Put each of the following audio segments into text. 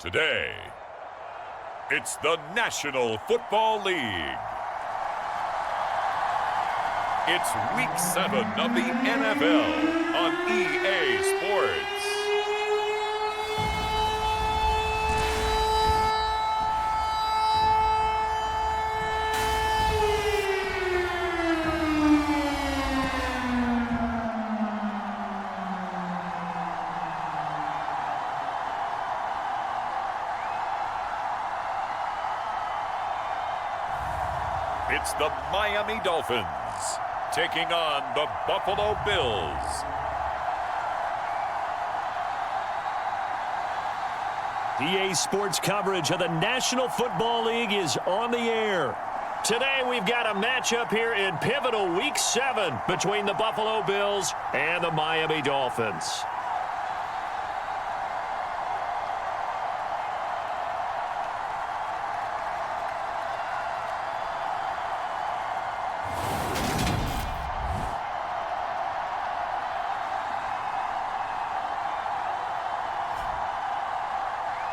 Today, it's the National Football League. It's Week 7 of the NFL on EA Sports. It's the Miami Dolphins taking on the Buffalo Bills. EA Sports coverage of the National Football League is on the air. Today we've got a matchup here in pivotal Week 7 between the Buffalo Bills and the Miami Dolphins.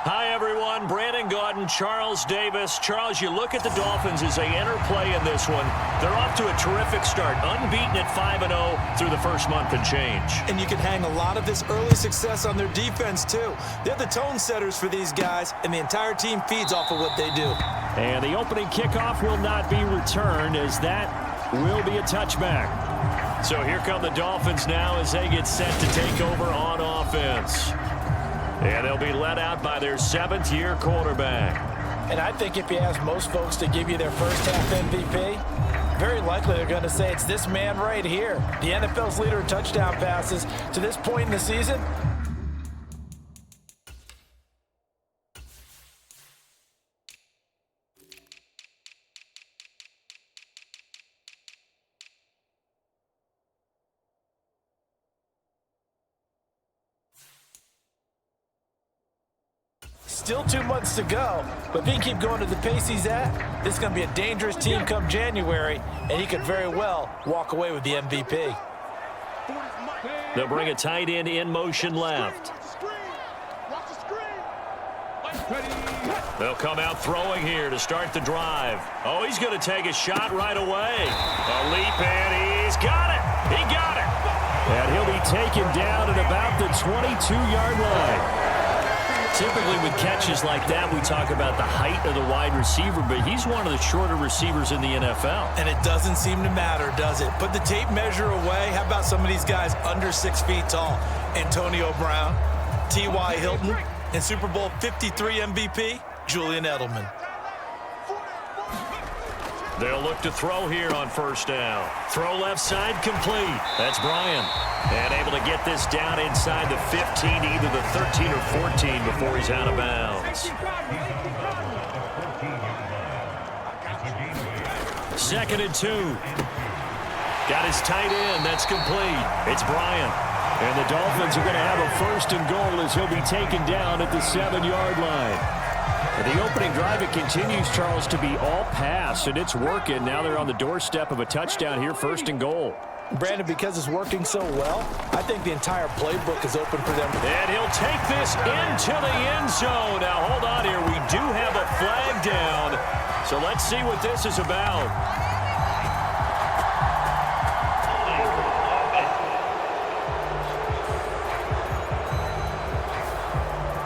Hi, everyone. Brandon Gaudin, Charles Davis. Charles, you look at the Dolphins as they enter play in this one. They're off to a terrific start, unbeaten at 5-0 through the first month and change. And you can hang a lot of this early success on their defense, too. They're the tone setters for these guys, and the entire team feeds off of what they do. And the opening kickoff will not be returned, as that will be a touchback. So here come the Dolphins now as they get set to take over on offense. And they'll be led out by their 7th-year quarterback. And I think if you ask most folks to give you their first-half MVP, very likely they're going to say it's this man right here, the NFL's leader in touchdown passes to this point in the season. Still 2 months to go, but if he can keep going to the pace he's at, this is going to be a dangerous team come January, and he could very well walk away with the MVP. They'll bring a tight end in motion left. They'll come out throwing here to start the drive. Oh, he's going to take a shot right away. A leap, and he's got it. He got it. And he'll be taken down at about the 22-yard line. Typically with catches like that, we talk about the height of the wide receiver, but he's one of the shorter receivers in the NFL. And it doesn't seem to matter, does it? Put the tape measure away. How about some of these guys under 6 feet tall? Antonio Brown, T.Y. Hilton, and Super Bowl 53 MVP, Julian Edelman. They'll look to throw here on first down. Throw left side complete. That's Bryant. And able to get this down inside the 15, either the 13 or 14 before he's out of bounds. 2nd and 2. Got his tight end. That's complete. It's Bryant. And the Dolphins are going to have a 1st and goal as he'll be taken down at the 7-yard line. The opening drive, it continues, Charles, to be all pass, and it's working. Now they're on the doorstep of a touchdown here, 1st and goal. Brandon, because it's working so well, I think the entire playbook is open for them. And he'll take this into the end zone. Now, hold on here. We do have a flag down, so let's see what this is about.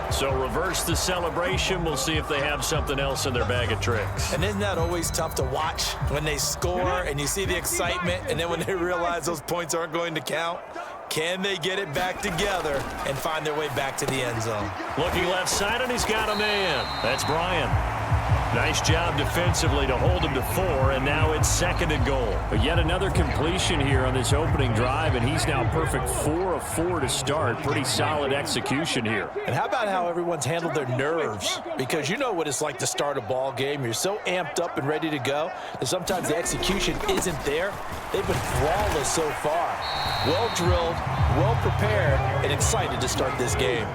So reverse the celebration. We'll see if they have something else in their bag of tricks. And isn't that always tough to watch when they score and you see the excitement, and then when they realize those points aren't going to count? Can they get it back together and find their way back to the end zone? Looking left side, and he's got a man. That's Bryant. Nice job defensively to hold him to 4, and now it's 2nd and goal. But yet another completion here on this opening drive, and he's now perfect 4 of 4 to start. Pretty solid execution here. And how about how everyone's handled their nerves? Because you know what it's like to start a ball game. You're so amped up and ready to go that sometimes the execution isn't there. They've been flawless so far. Well drilled, well prepared, and excited to start this game.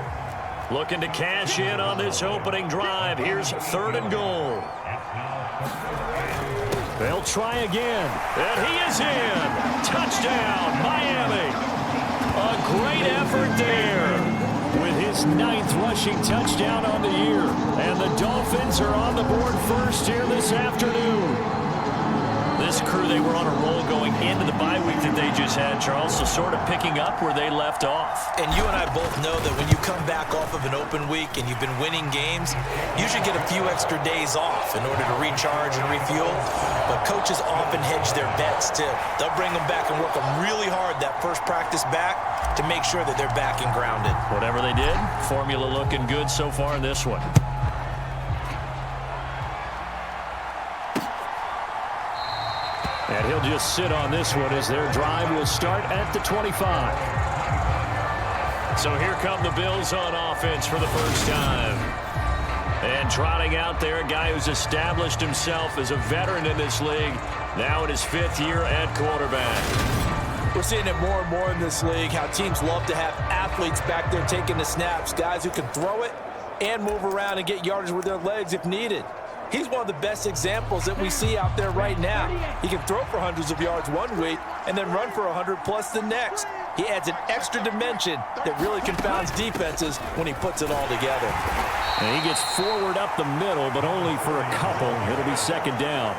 Looking to cash in on this opening drive. Here's 3rd and goal. They'll try again. And he is in. Touchdown, Miami. A great effort there with his his 9th rushing touchdown on the year. And the Dolphins are on the board first here this afternoon. This crew, they were on a roll going into the bye week that they just had, Charles, so sort of picking up where they left off. And you and I both know that when you come back off of an open week and you've been winning games, you should get a few extra days off in order to recharge and refuel. But coaches often hedge their bets, too. They'll bring them back and work them really hard that first practice back to make sure that they're back and grounded. Whatever they did, formula looking good so far in this one. And he'll just sit on this one as their drive will start at the 25. So here come the Bills on offense for the first time. And trotting out there, a guy who's established himself as a veteran in this league, now in his 5th year at quarterback. We're seeing it more and more in this league, how teams love to have athletes back there taking the snaps, guys who can throw it and move around and get yardage with their legs if needed. He's one of the best examples that we see out there right now. He can throw for hundreds of yards one week and then run for 100+ the next. He adds an extra dimension that really confounds defenses when he puts it all together. And he gets forward up the middle, but only for a couple. It'll be 2nd down.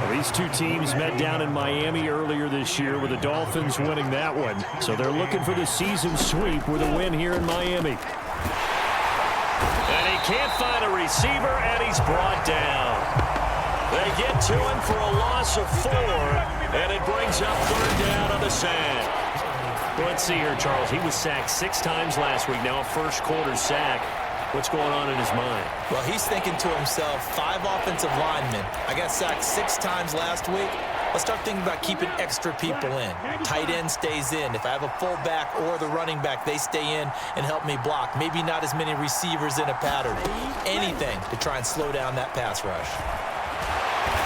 Well, these two teams met down in Miami earlier this year with the Dolphins winning that one. So they're looking for the season sweep with a win here in Miami. And he can't find a receiver, and he's brought down. They get to him for a loss of 4, and it brings up 3rd down on the sack. Let's see here, Charles. He was sacked 6 times last week. Now a first-quarter sack. What's going on in his mind? Well, he's thinking to himself, 5 offensive linemen. I got sacked 6 times last week. Let's start thinking about keeping extra people in. Tight end stays in. If I have a fullback or the running back, they stay in and help me block. Maybe not as many receivers in a pattern. Anything to try and slow down that pass rush.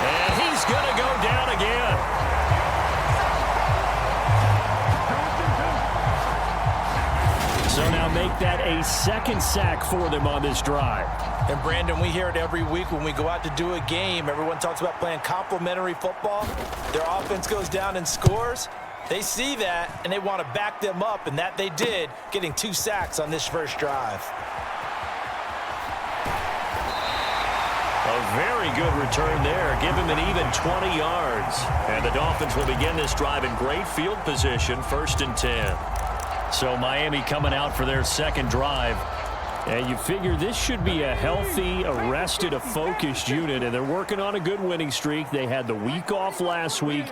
And he's going to go down again. So now make that a 2nd sack for them on this drive. And, Brandon, we hear it every week when we go out to do a game. Everyone talks about playing complementary football. Their offense goes down and scores. They see that, and they want to back them up, and that they did, getting 2 sacks on this first drive. A very good return there. Give him an even 20 yards. And the Dolphins will begin this drive in great field position, 1st and 10. So Miami coming out for their 2nd drive. And you figure this should be a healthy, a rested, a focused unit. And they're working on a good winning streak. They had the week off last week.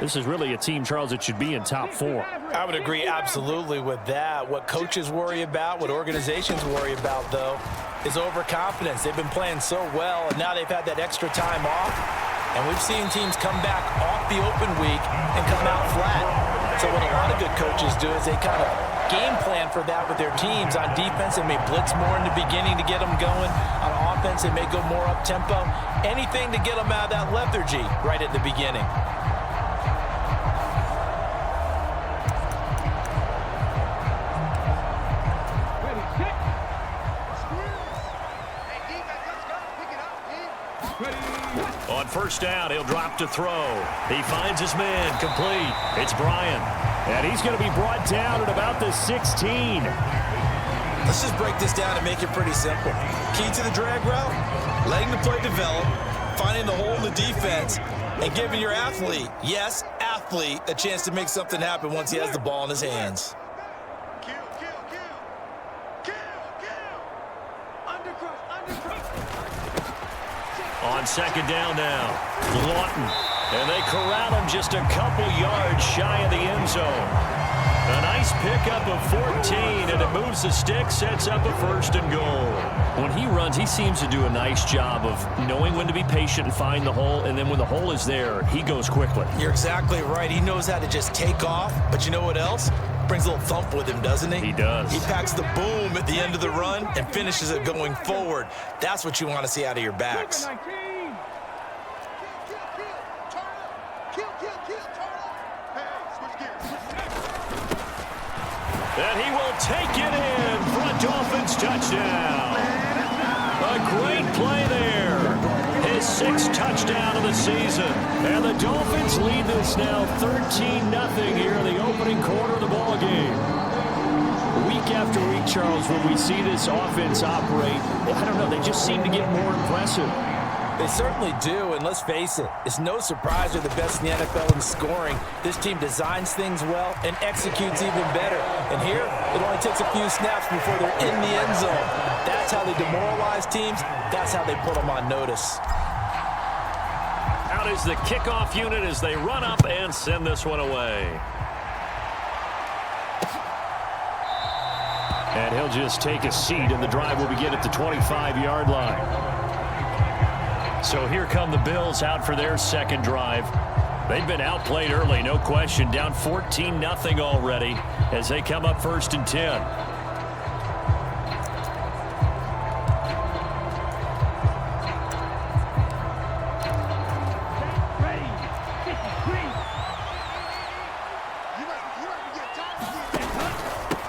This is really a team, Charles, that should be in top 4. I would agree absolutely with that. What coaches worry about, what organizations worry about, though, is overconfidence. They've been playing so well, and now they've had that extra time off. And we've seen teams come back off the open week and come out flat. So what a lot of good coaches do is they kind of game plan for that with their teams. On defense, they may blitz more in the beginning to get them going. On offense, they may go more up-tempo. Anything to get them out of that lethargy right at the beginning. On 1st down, he'll drop to throw. He finds his man, complete. It's Bryant. And he's going to be brought down at about the 16. Let's just break this down and make it pretty simple. Key to the drag route, letting the play develop, finding the hole in the defense, and giving your athlete, yes, athlete, a chance to make something happen once he has the ball in his hands. On 2nd down now, Lawton. And they corral him just a couple yards shy of the end zone. A nice pickup of 14, and it moves the stick, sets up a 1st and goal. When he runs, he seems to do a nice job of knowing when to be patient and find the hole, and then when the hole is there, he goes quickly. You're exactly right. He knows how to just take off, but you know what else? Brings a little thump with him, doesn't he? He does. He packs the boom at the end of the run and finishes it going forward. That's what you want to see out of your backs. And he will take it in for a Dolphins touchdown. A great play there. His 6th touchdown of the season. And the Dolphins lead this now 13-0 here in the opening quarter of the ballgame. We week after week, Charles, when we see this offense operate, I don't know, they just seem to get more impressive. They certainly do, and let's face it, it's no surprise they're the best in the NFL in scoring. This team designs things well and executes even better. And here, it only takes a few snaps before they're in the end zone. That's how they demoralize teams. That's how they put them on notice. Out is the kickoff unit as they run up and send this one away. And he'll just take a seat, and the drive will begin at the 25-yard line. So here come the Bills out for their second drive. They've been outplayed early, no question. Down 14-0 already as they come up 1st and 10.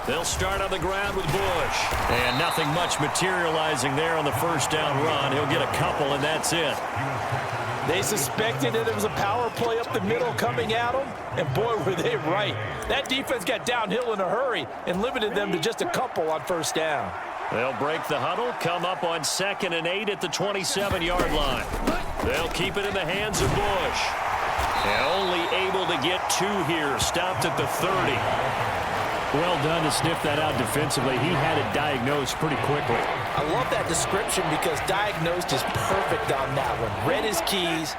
They'll start on the ground with Bush. And nothing much materializing there on the first down run. He'll get a couple, and that's it. They suspected that it was a power play up the middle coming at them, and boy, were they right. That defense got downhill in a hurry and limited them to just a couple on first down. They'll break the huddle, come up on 2nd and 8 at the 27-yard line. They'll keep it in the hands of Bush. And only able to get 2 here, stopped at the 30. Well done to sniff that out defensively. He had it diagnosed pretty quickly. I love that description because diagnosed is perfect on that one. Read his keys,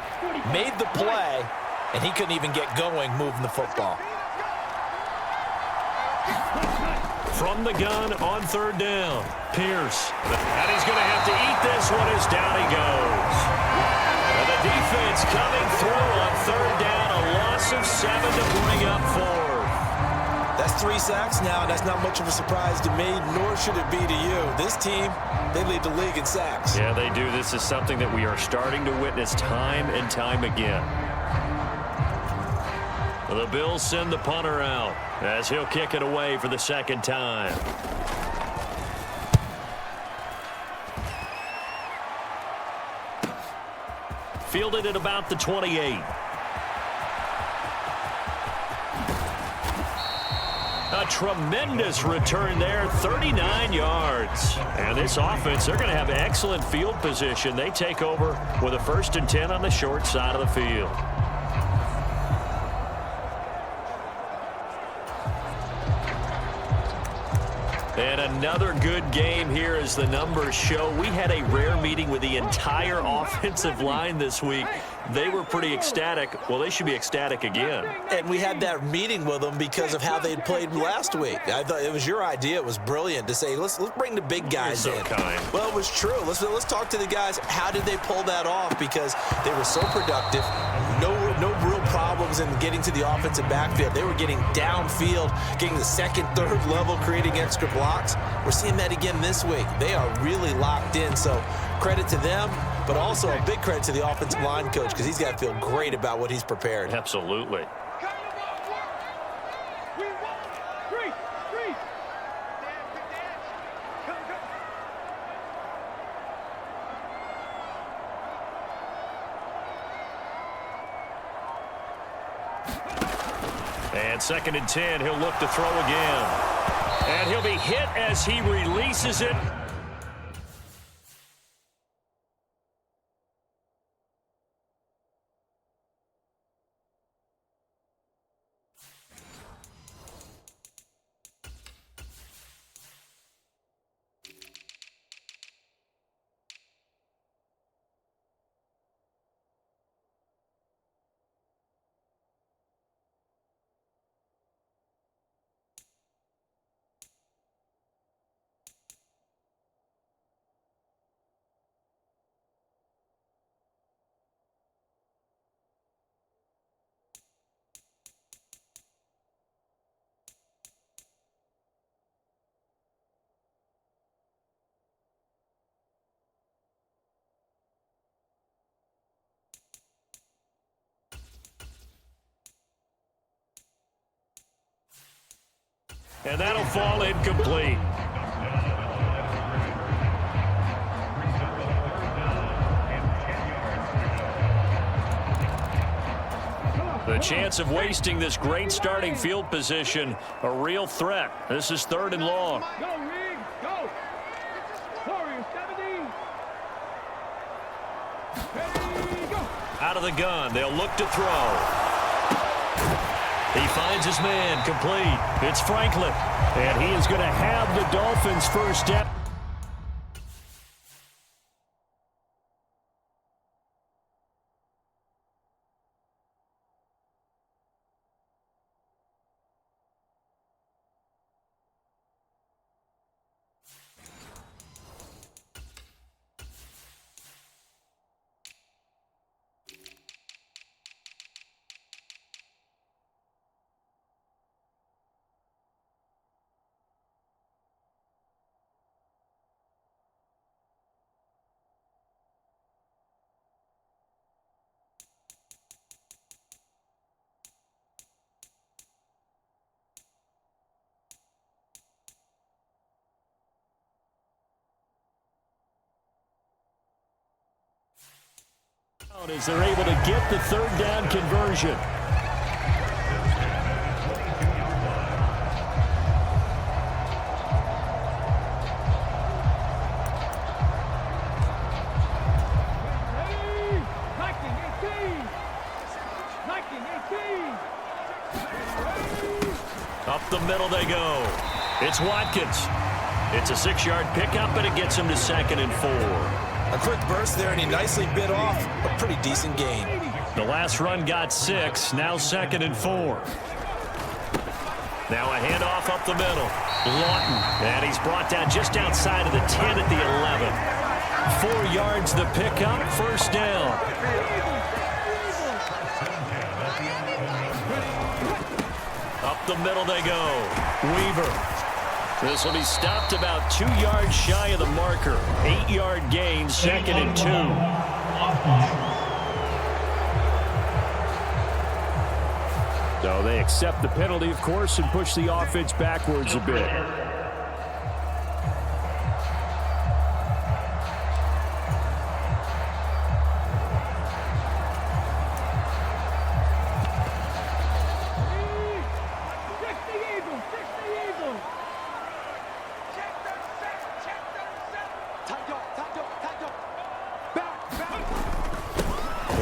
made the play, and he couldn't even get going moving the football. From the gun on 3rd down, Pierce. And he's going to have to eat this one as down he goes. And the defense coming through on 3rd down, a loss of 7 to bring up 4. That's 3 sacks now. That's not much of a surprise to me, nor should it be to you. This team, they lead the league in sacks. Yeah, they do. This is something that we are starting to witness time and time again. The Bills send the punter out as he'll kick it away for the 2nd time. Fielded at about the 28. A tremendous return there, 39 yards. And this offense, they're going to have excellent field position. They take over with a 1st and 10 on the short side of the field. And another good game here as the numbers show. We had a rare meeting with the entire offensive line this week. They were pretty ecstatic. Well, they should be ecstatic again. And we had that meeting with them because of how they played last week. I thought it was your idea. It was brilliant to say, let's bring the big guys You're so in. kind. Well, it was true. Let's talk to the guys. How did they pull that off? Because they were so productive. No real problems in getting to the offensive backfield. They were getting downfield, getting the 2nd, 3rd level, creating extra blocks. We're seeing that again this week. They are really locked in. So credit to them, but also a big credit to the offensive line coach because he's got to feel great about what he's prepared. Absolutely. And 2nd and 10, he'll look to throw again. And he'll be hit as he releases it. And that'll fall incomplete. The chance of wasting this great starting field position, a real threat. This is 3rd and long. Go, Reed, go. Warriors 17. Ready, go. Out of the gun, they'll look to throw. He finds his man, complete. It's Franklin, and he is going to have the Dolphins' first down. As they're able to get the 3rd down conversion. Ready. 19-18. 19-18. Up the middle they go. It's Watkins. It's a 6-yard pickup, and it gets him to 2nd and 4. A quick burst there, and he nicely bit off a pretty decent gain. The last run got 6, now 2nd and 4. Now a handoff up the middle. Lawton, and he's brought down just outside of the 10 at the 11. 4 yards the pickup, 1st down. Up the middle they go. Weaver. This will be stopped about 2 yards shy of the marker. 8-yard gain, 2nd and 2. So they accept the penalty, of course, and push the offense backwards a bit.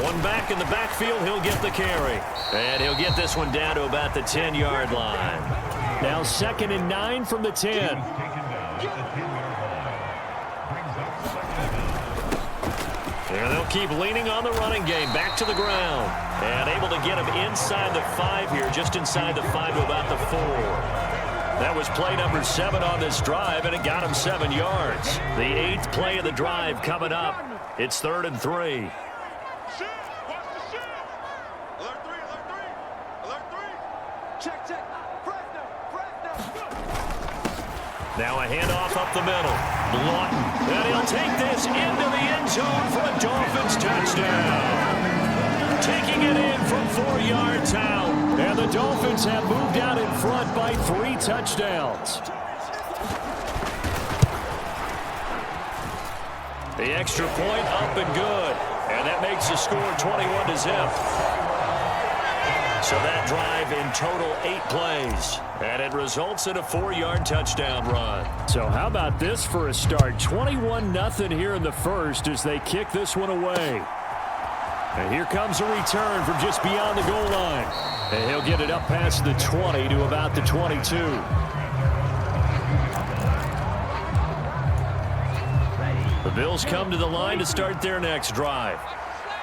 One back in the backfield, he'll get the carry. And he'll get this one down to about the 10-yard line. Now 2nd and 9 from the 10. And they'll keep leaning on the running game. Back to the ground. And able to get him inside the 5 here, just inside the 5 to about the 4. That was play number 7 on this drive, and it got him 7 yards. The 8th play of the drive coming up. It's 3rd and 3. Now a handoff up the middle. Lawton, and he'll take this into the end zone for a Dolphins touchdown. Taking it in from 4 yards out. And the Dolphins have moved out in front by 3 touchdowns. The extra point up and good. And that makes the score 21-0. So that drive in total 8 plays. And it results in a 4-yard touchdown run. So how about this for a start? 21-0 here in the first as they kick this one away. And here comes a return from just beyond the goal line. And he'll get it up past the 20 to about the 22. The Bills come to the line to start their next drive.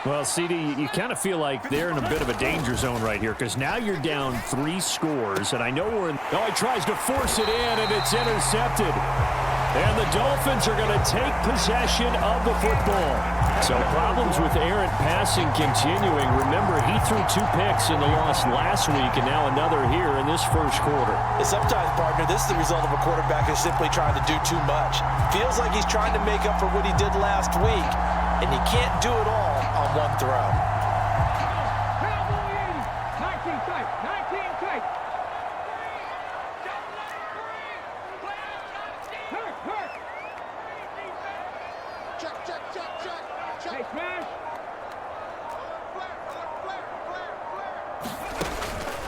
Well, CD, you kind of feel like they're in a bit of a danger zone right here because now you're down 3 scores, and I know we're in. Oh, he tries to force it in, and it's intercepted. And the Dolphins are going to take possession of the football. So problems with errant passing continuing. Remember, he threw 2 picks in the loss last week, and now another here in this first quarter. And sometimes, partner, this is the result of a quarterback who's simply trying to do too much. Feels like he's trying to make up for what he did last week, and you can't do it all on one throw.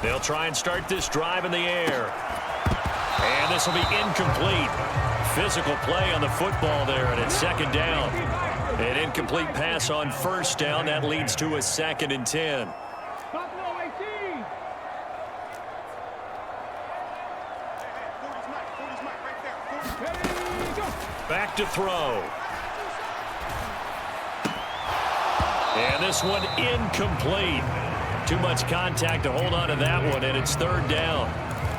They'll try and start this drive in the air. And this will be incomplete. Physical play on the football there, and it's second down. An incomplete pass on first down. That leads to a 2nd and 10. Buffalo 18. Ready, go. Back to throw. And this one incomplete. Too much contact to hold on to that one, and it's 3rd down.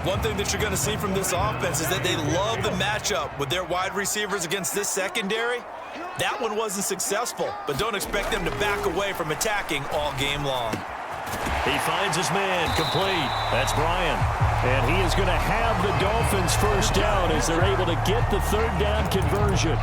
One thing that you're going to see from this offense is that they love the matchup with their wide receivers against this secondary. That one wasn't successful, but don't expect them to back away from attacking all game long. He finds his man complete. That's Brian. And he is going to have the Dolphins first down as they're able to get the 3rd down conversion.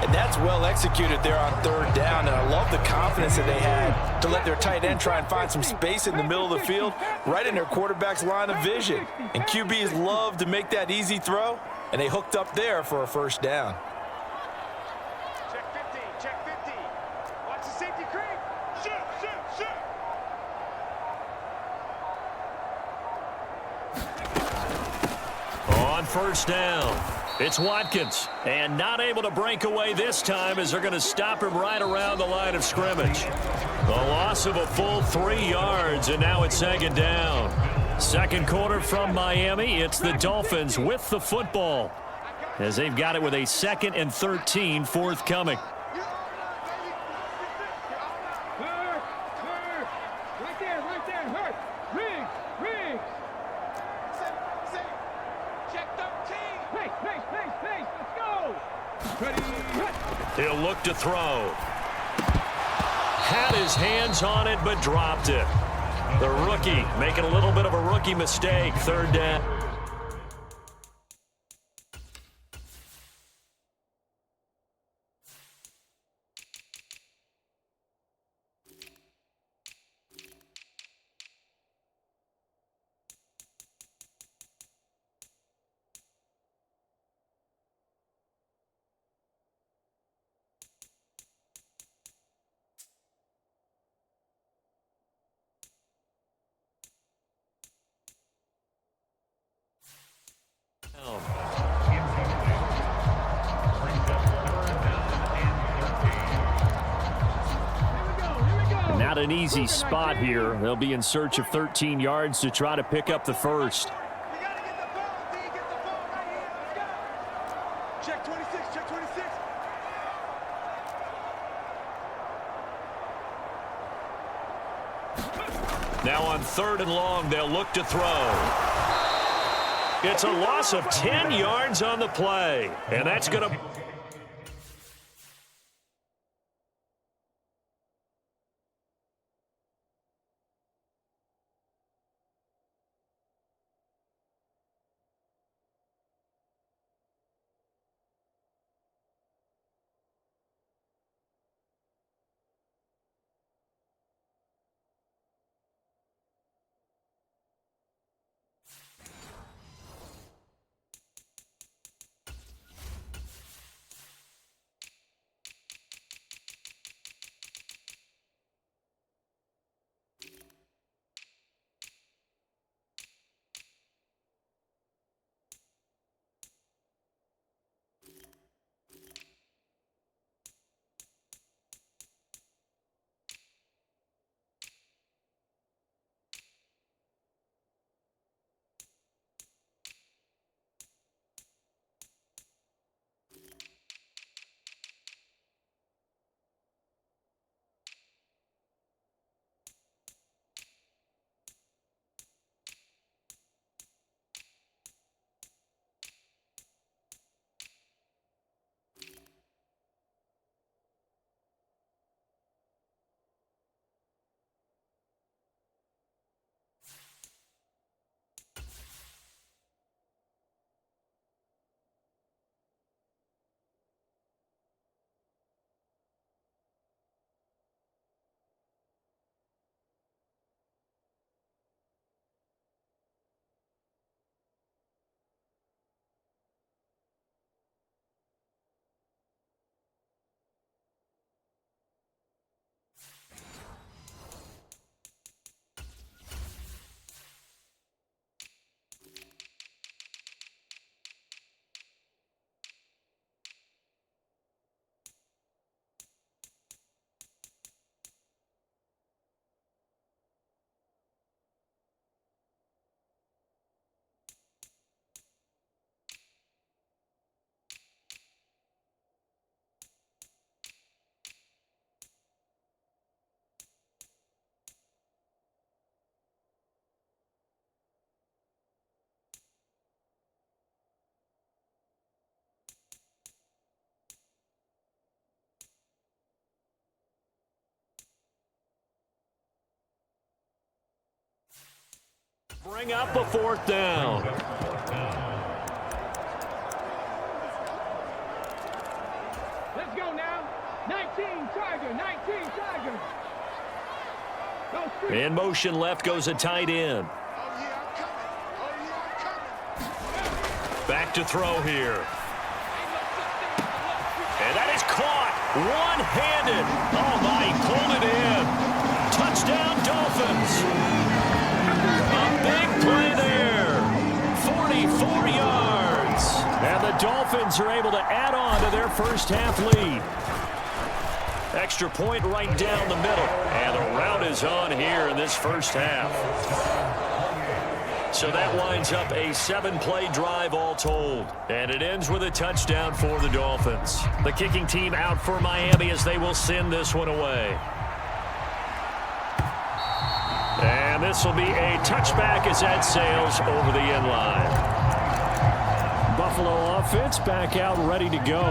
And that's well executed there on 3rd down, and I love the confidence that they had to let their tight end try and find some space in the middle of the field, right in their quarterback's line of vision. And QBs love to make that easy throw, and they hooked up there for a first down. Check 15, check 15. Watch the safety creep. Shoot, shoot, shoot. On first down, it's Watkins. And not able to break away this time as they're going to stop him right around the line of scrimmage. The loss of a full 3 yards, and now it's 2nd down. Second quarter from Miami. It's the Dolphins with the football as they've got it with a 2nd and 13 forthcoming. Hurt, hurt. Right there, hurt. Riggs. Check 13. Pace, let's go. Ready, hit. He'll look to throw. Had his hands on it, but dropped it. The rookie making a little bit of a rookie mistake. 3rd down. Not an easy spot here. They'll be in search of 13 yards to try to pick up the first. You gotta get the ball, D. Get the ball right here. Let's go. Check 26, check 26. Now on 3rd and long, they'll look to throw. It's a loss of 10 yards on the play, and that's going to... Bring up a fourth down. Let's go now. 19 Tiger, 19 Tiger. In motion left goes a tight end. Back to throw here. And that is caught. One-handed. Oh, my, he pulled it in. Touchdown, Dolphins. A big play there. 44 yards. And the Dolphins are able to add on to their first half lead. Extra point right down the middle. And the route is on here in this first half. So that winds up a 7-play drive all told. And it ends with a touchdown for the Dolphins. The kicking team out for Miami as they will send this one away. And this will be a touchback as that sails over the end line. Buffalo offense back out ready to go.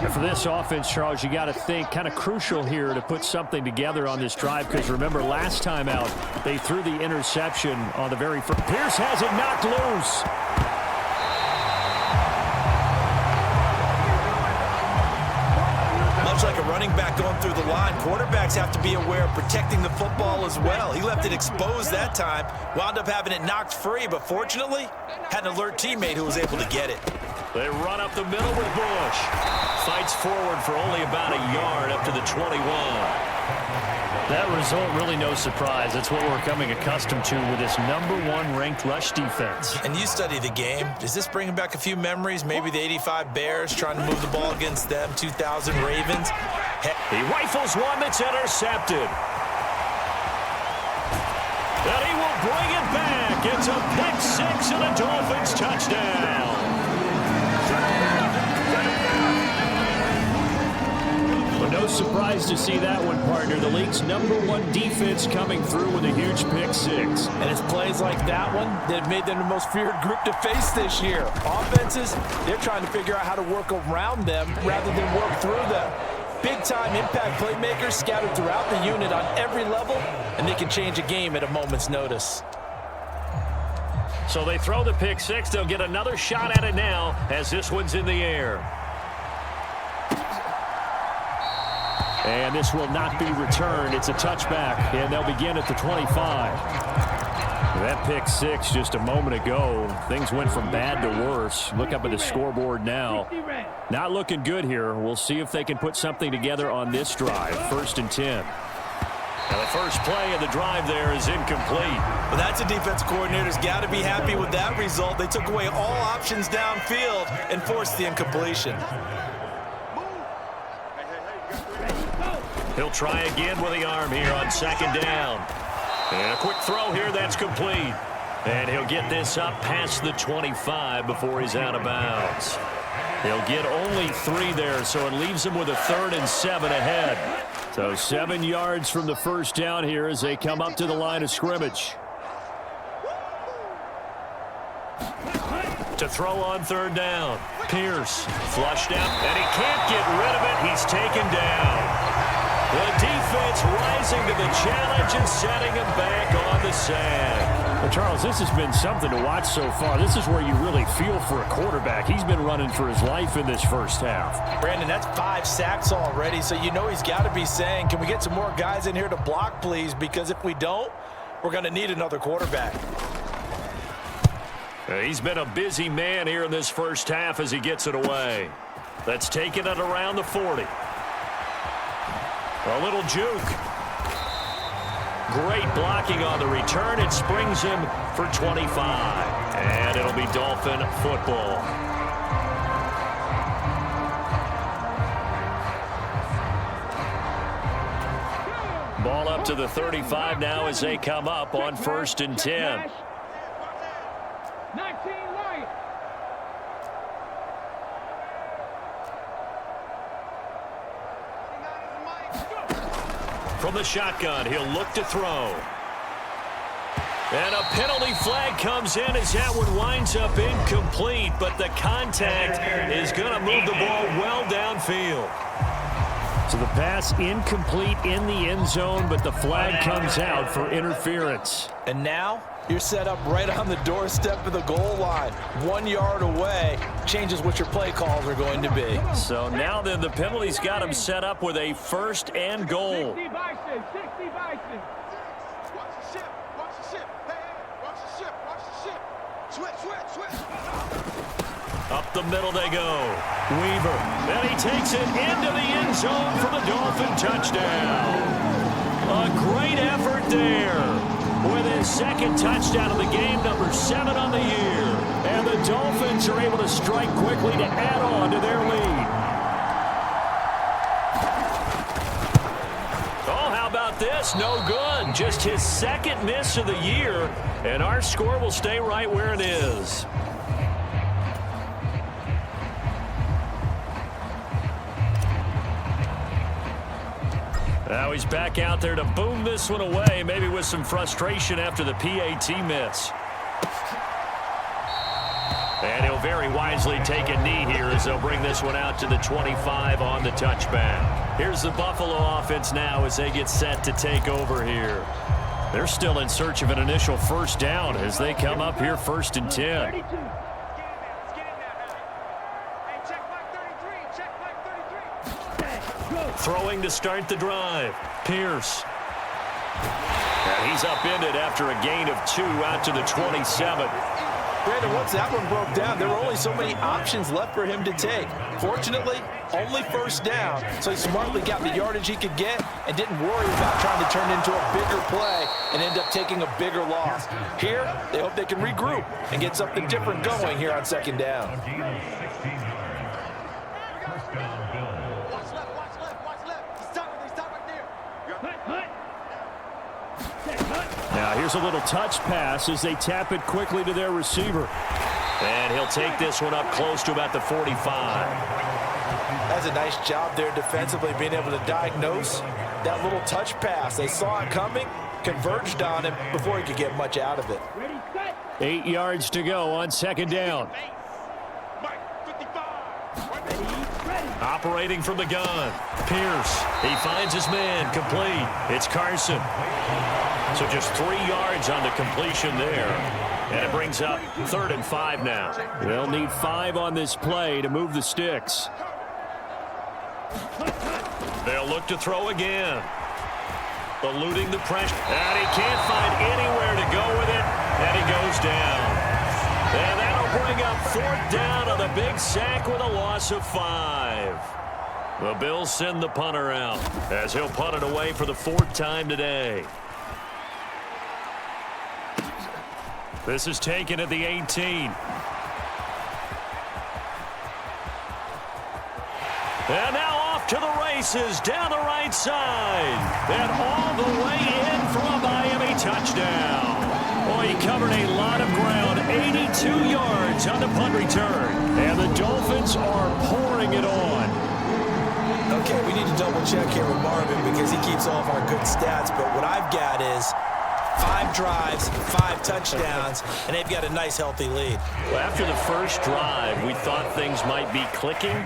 And for this offense, Charles, you got to think kind of crucial here to put something together on this drive because remember last time out they threw the interception on the very first. Pierce has it knocked loose. Much like a running back going through the line, quarterbacks have to be aware of protecting the football as well. He left it exposed that time, wound up having it knocked free, but fortunately had an alert teammate who was able to get it. They run up the middle with Bush. Fights forward for only about a yard up to the 21. That result really no surprise. That's what we're coming accustomed to with this #1 ranked rush defense. And you study the game. Does this bring back a few memories? Maybe the 85 Bears trying to move the ball against them, 2000 Ravens. He rifles one that's intercepted. And he will bring it back. It's a pick six and a Dolphins touchdown. Well, no surprise to see that one, partner. The league's #1 defense coming through with a huge pick six. And it's plays like that one that have made them the most feared group to face this year. Offenses, they're trying to figure out how to work around them rather than work through them. Big-time impact playmakers scattered throughout the unit on every level, and they can change a game at a moment's notice. So they throw the pick six. They'll get another shot at it now as this one's in the air. And this will not be returned. It's a touchback, and they'll begin at the 25. That pick six just a moment ago. Things went from bad to worse. Look up at the scoreboard now. Not looking good here. We'll see if they can put something together on this drive. 1st and 10. Now the first play of the drive there is incomplete. But that's a defense coordinator's got to be happy with that result. They took away all options downfield and forced the incompletion. He'll try again with the arm here on 2nd down. And a quick throw here, that's complete. And he'll get this up past the 25 before he's out of bounds. He'll get only 3 there, so it leaves him with a 3rd and 7 ahead. So 7 yards from the first down here as they come up to the line of scrimmage. To throw on 3rd down. Pierce flushed out, and he can't get rid of it. He's taken down. The defense rising to the challenge and setting him back on the sand. Well, Charles, this has been something to watch so far. This is where you really feel for a quarterback. He's been running for his life in this first half. Brandon, that's 5 sacks already, so you know he's got to be saying, can we get some more guys in here to block, please? Because if we don't, we're going to need another quarterback. He's been a busy man here in this first half as he gets it away. That's taking it around the 40. A little juke. Great blocking on the return. It springs him for 25. And it'll be Dolphin football. Ball up to the 35 now as they come up on 1st and 10. 19 right. From the shotgun, he'll look to throw. And a penalty flag comes in as that one winds up incomplete, but the contact is going to move the ball well downfield. So the pass incomplete in the end zone, but the flag comes out for interference. And now you're set up right on the doorstep of the goal line. 1 yard away changes what your play calls are going to be. So now then the penalty's got him set up with a 1st and goal. 60 Bison, 60 Bison. Watch the ship, watch the ship. Hey, watch the ship, watch the ship. Switch. Up the middle they go. Weaver. And he takes it into the end zone for the Dolphin touchdown. A great effort there. With his 2nd touchdown of the game, number 7 on the year. And the Dolphins are able to strike quickly to add on to their lead. Oh, how about this? No good. Just his 2nd miss of the year. And our score will stay right where it is. Now he's back out there to boom this one away, maybe with some frustration after the PAT miss. And he'll very wisely take a knee here as they'll bring this one out to the 25 on the touchback. Here's the Buffalo offense now as they get set to take over here. They're still in search of an initial 1st down as they come up here 1st and 10. Throwing to start the drive. Pierce. And he's upended after a gain of 2 out to the 27. Brandon, once that one broke down, there were only so many options left for him to take. Fortunately, only 1st down, so he smartly got the yardage he could get and didn't worry about trying to turn it into a bigger play and end up taking a bigger loss. Here, they hope they can regroup and get something different going here on 2nd down. Now here's a little touch pass as they tap it quickly to their receiver. And he'll take this one up close to about the 45. That's a nice job there defensively, being able to diagnose that little touch pass. They saw it coming, converged on him before he could get much out of it. 8 yards to go on 2nd down. Operating from the gun. Pierce. He finds his man. Complete. It's Carson. So just 3 yards on the completion there. And it brings up 3rd and 5 now. They'll need 5 on this play to move the sticks. They'll look to throw again. Eluding the pressure. And he can't find anywhere to go with it. And he goes down. And that'll bring up 4th down on the big sack with a loss of 5. The Bills send the punter out as he'll punt it away for the 4th time today. This is taken at the 18. And now off to the races down the right side. And all the way in for a Miami touchdown. Boy, he covered a lot of ground. 82 yards on the punt return. And the Dolphins are pouring it on. Okay, we need to double check here with Marvin because he keeps all of our good stats. But what I've got is 5 drives, 5 touchdowns, and they've got a nice, healthy lead. Well, after the first drive, we thought things might be clicking.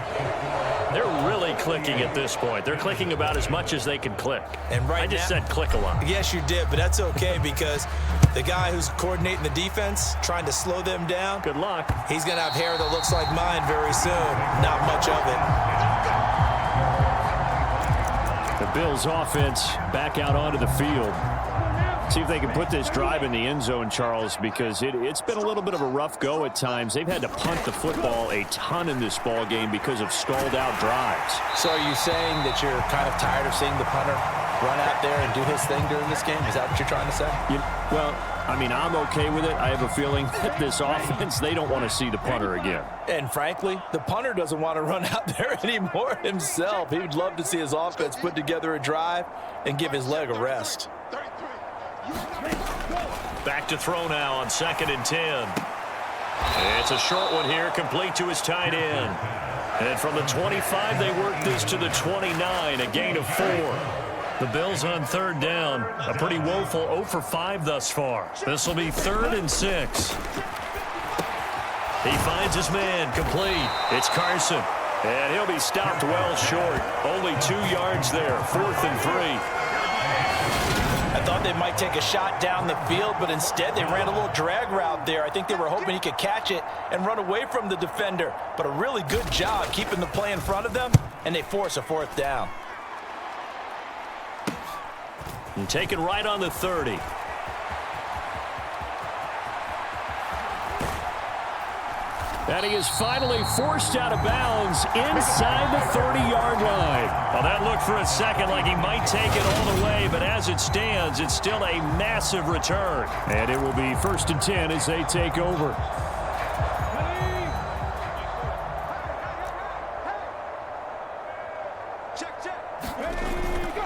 They're really clicking at this point. They're clicking about as much as they can click. And right I just now, said click a lot. Yes, you did, but that's okay because the guy who's coordinating the defense, trying to slow them down, Good luck. he's going to have hair that looks like mine very soon. Not much of it. The Bills offense back out onto the field. See if they can put this drive in the end zone, Charles, because it's been a little bit of a rough go at times. They've had to punt the football a ton in this ball game because of stalled out drives. So are you saying that you're kind of tired of seeing the punter run out there and do his thing during this game? Is that what you're trying to say? Well, I mean, I'm okay with it. I have a feeling that this offense, they don't want to see the punter again. And frankly, the punter doesn't want to run out there anymore himself. He would love to see his offense put together a drive and give his leg a rest. Back to throw now on 2nd and 10. It's a short one here, complete to his tight end. And from the 25, they work this to the 29, a gain of 4. The Bills on 3rd down, a pretty woeful 0 for 5 thus far. This will be 3rd and 6. He finds his man, complete. It's Carson. And he'll be stopped well short. Only 2 yards there, 4th and 3. I thought they might take a shot down the field, but instead they ran a little drag route there. I think they were hoping he could catch it and run away from the defender. But a really good job keeping the play in front of them, and they force a 4th down. And taken right on the 30. And he is finally forced out of bounds inside the 30-yard line. Well, that looked for a second like he might take it all the way, but as it stands, it's still a massive return. And it will be 1st and 10 as they take over.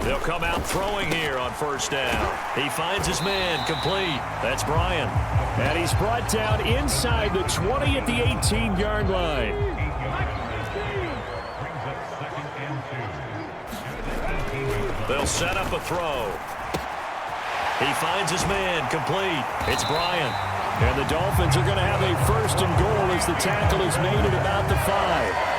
They'll come out throwing here on 1st down. He finds his man complete. That's Bryant. And he's brought down inside the 20 at the 18-yard line. They'll set up a throw. He finds his man complete. It's Bryant. And the Dolphins are going to have a 1st and goal as the tackle is made at about the 5.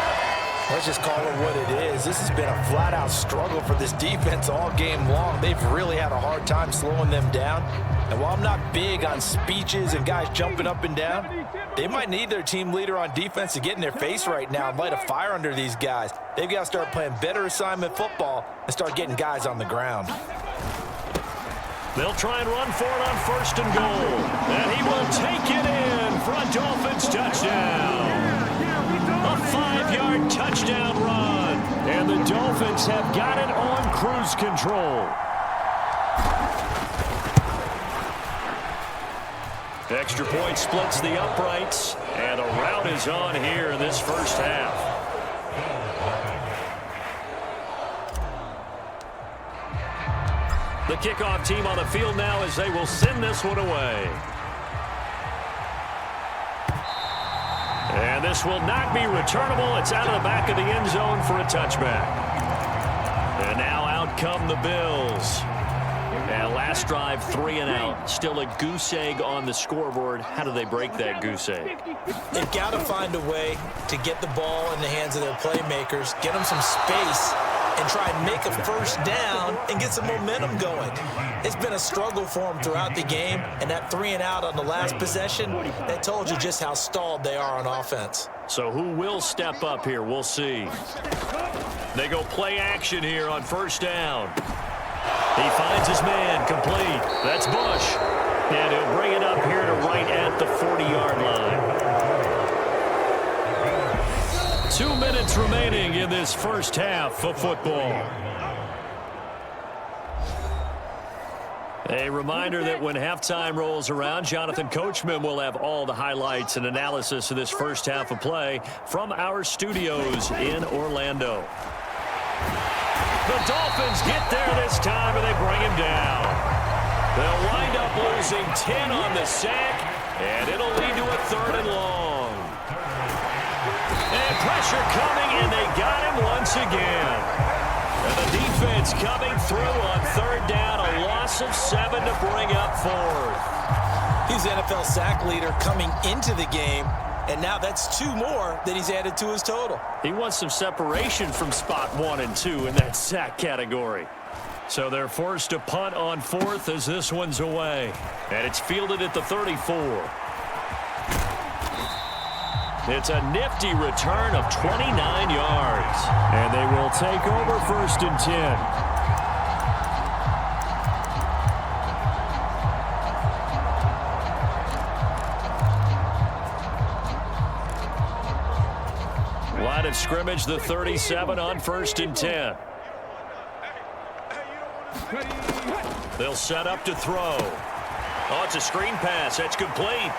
Let's just call it what it is. This has been a flat-out struggle for this defense all game long. They've really had a hard time slowing them down. And while I'm not big on speeches and guys jumping up and down, they might need their team leader on defense to get in their face right now and light a fire under these guys. They've got to start playing better assignment football and start getting guys on the ground. They'll try and run for it on 1st and goal. And he will take it in for a Dolphins touchdown. A 5-yard touchdown run. And the Dolphins have got it on cruise control. Extra point splits the uprights. And a rout is on here in this 1st half. The kickoff team on the field now as they will send this one away. And this will not be returnable. It's out of the back of the end zone for a touchback. And now out come the Bills. And last drive, 3 and out. Still a goose egg on the scoreboard. How do they break that goose egg? They've got to find a way to get the ball in the hands of their playmakers, get them some space, and try and make a 1st down and get some momentum going. It's been a struggle for them throughout the game, and that 3 and out on the last possession, that told you just how stalled they are on offense. So who will step up here? We'll see. They go play action here on 1st down. He finds his man complete. That's Bush. And he'll bring it up here to right at the 40-yard line. 2 minutes remaining in this 1st half of football. A reminder that when halftime rolls around, Jonathan Coachman will have all the highlights and analysis of this 1st half of play from our studios in Orlando. The Dolphins get there this time, and they bring him down. They'll wind up losing 10 on the sack, and it'll lead to a 3rd and long. And pressure coming, and they got him once again. And the defense coming through on 3rd down, a loss of 7 to bring up 4th. He's the NFL sack leader coming into the game, and now that's 2 more that he's added to his total. He wants some separation from spot 1 and 2 in that sack category. So they're forced to punt on 4th as this one's away. And it's fielded at the 34. It's a nifty return of 29 yards. And they will take over 1st and 10. Line of scrimmage, the 37 on 1st and 10. They'll set up to throw. Oh, it's a screen pass. That's complete.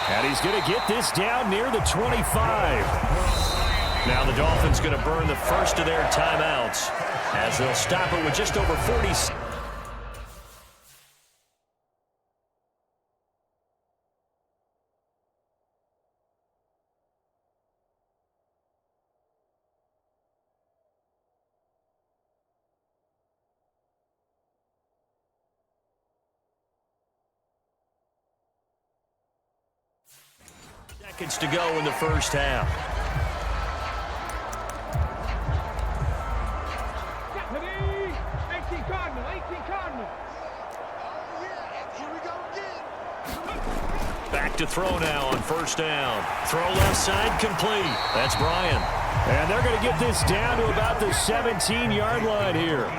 And he's going to get this down near the 25. Now the Dolphins going to burn the 1st of their timeouts as they'll stop it with just over 40 seconds. To go in the 1st half. back to throw now on first down. Throw left side complete. That's Brian. And they're going to get this down to about the 17-yard line here.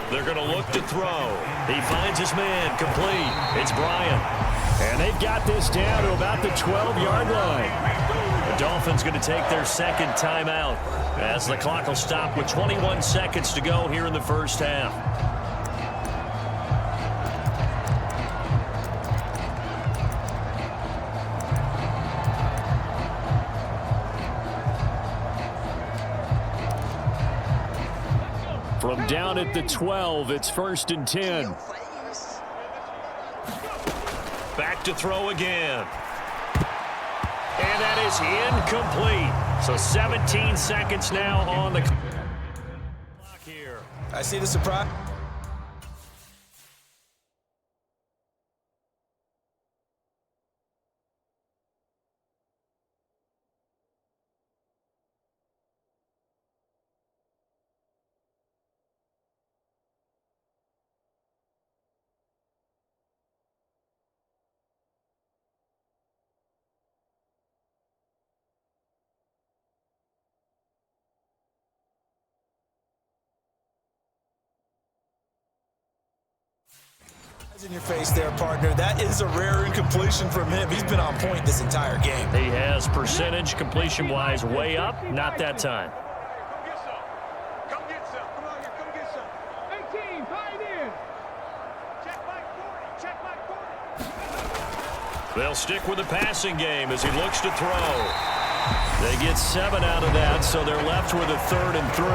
They're going to look to throw. He finds his man complete. It's Brian. And they've got this down to about the 12-yard line. The Dolphins going to take their second timeout as the clock will stop with 21 seconds to go here in the first half. From down at the 12, it's 1st and 10. Back to throw again. And that is incomplete. So 17 seconds now on the clock here. I see the surprise. In your face there, partner. That is a rare incompletion from him. He's been on point this entire game. He has percentage completion-wise way up. Not that time. Come get some. Come on here. Come get some. 18, buy it in. Check my 40. Check my 40. They'll stick with the passing game as he looks to throw. They get 7 out of that, so they're left with a 3rd and 3.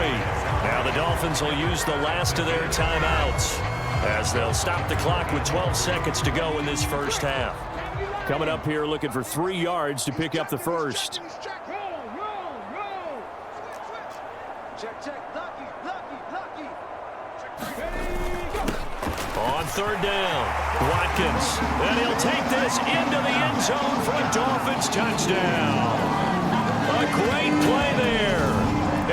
Now the Dolphins will use the last of their timeouts as they'll stop the clock with 12 seconds to go in this first half. Coming up here looking for 3 yards to pick up the first. Check. Lucky. On 3rd down, Watkins. And he'll take this into the end zone for a Dolphins touchdown. A great play there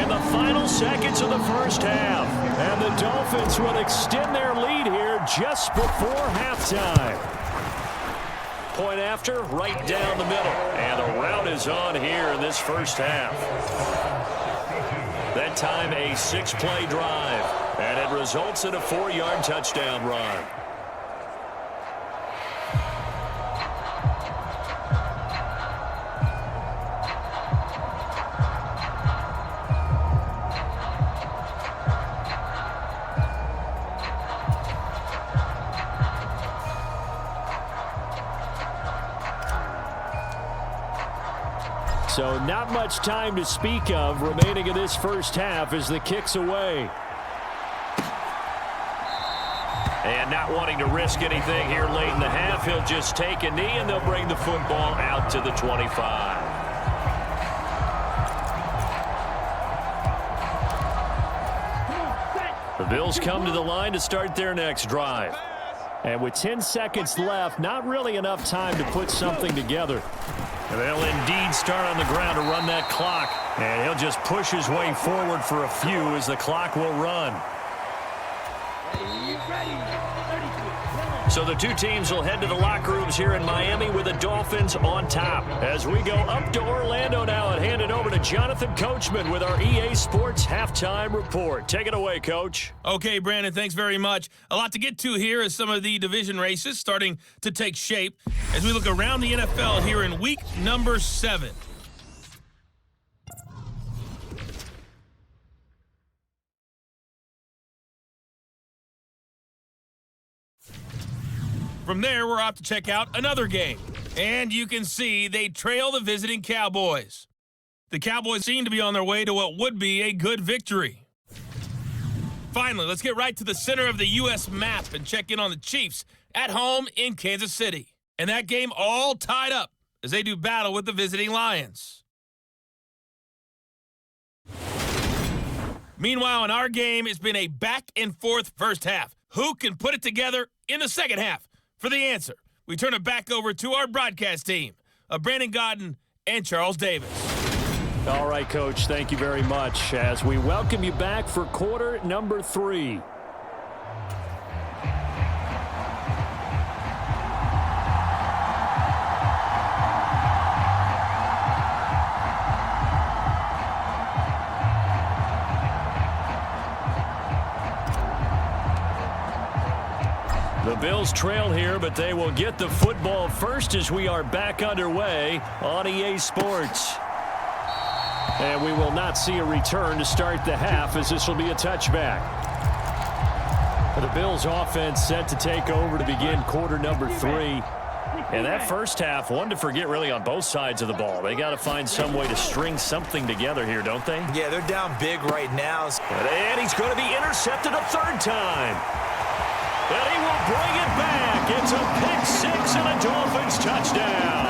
in the final seconds of the first half. And the Dolphins will extend their lead here just before halftime. Point after, right down the middle. And the route is on here in this first half. That time a 6-play drive. And it results in a 4-yard touchdown run. So not much time to speak of remaining in this first half as the kick's away. And not wanting to risk anything here late in the half, he'll just take a knee and they'll bring the football out to the 25. The Bills come to the line to start their next drive. And with 10 seconds left, not really enough time to put something together. They'll indeed start on the ground to run that clock. And he'll just push his way forward for a few as the clock will run. So the two teams will head to the locker rooms here in Miami with the Dolphins on top. As we go up to Orlando now and hand it over to Jonathan Coachman with our EA Sports Halftime Report. Take it away, Coach. Okay, Brandon, thanks very much. A lot to get to here as some of the division races starting to take shape as we look around the NFL here in week number 7. From there, we're off to check out another game. And you can see they trail the visiting Cowboys. The Cowboys seem to be on their way to what would be a good victory. Finally, let's get right to the center of the U.S. map and check in on the Chiefs at home in Kansas City. And that game all tied up as they do battle with the visiting Lions. Meanwhile, in our game, it's been a back-and-forth first half. Who can put it together in the second half? For the answer, we turn it back over to our broadcast team of Brandon Godden and Charles Davis. All right, Coach, thank you very much as we welcome you back for quarter number 3. The Bills trail here, but they will get the football first as we are back underway on EA Sports. And we will not see a return to start the half, as this will be a touchback. The Bills offense set to take over to begin quarter number 3. And that first half, one to forget really on both sides of the ball. They got to find some way to string something together here, don't they? Yeah, they're down big right now. And he's going to be intercepted a third time. And he will bring it back. It's a pick 6 and a Dolphins touchdown.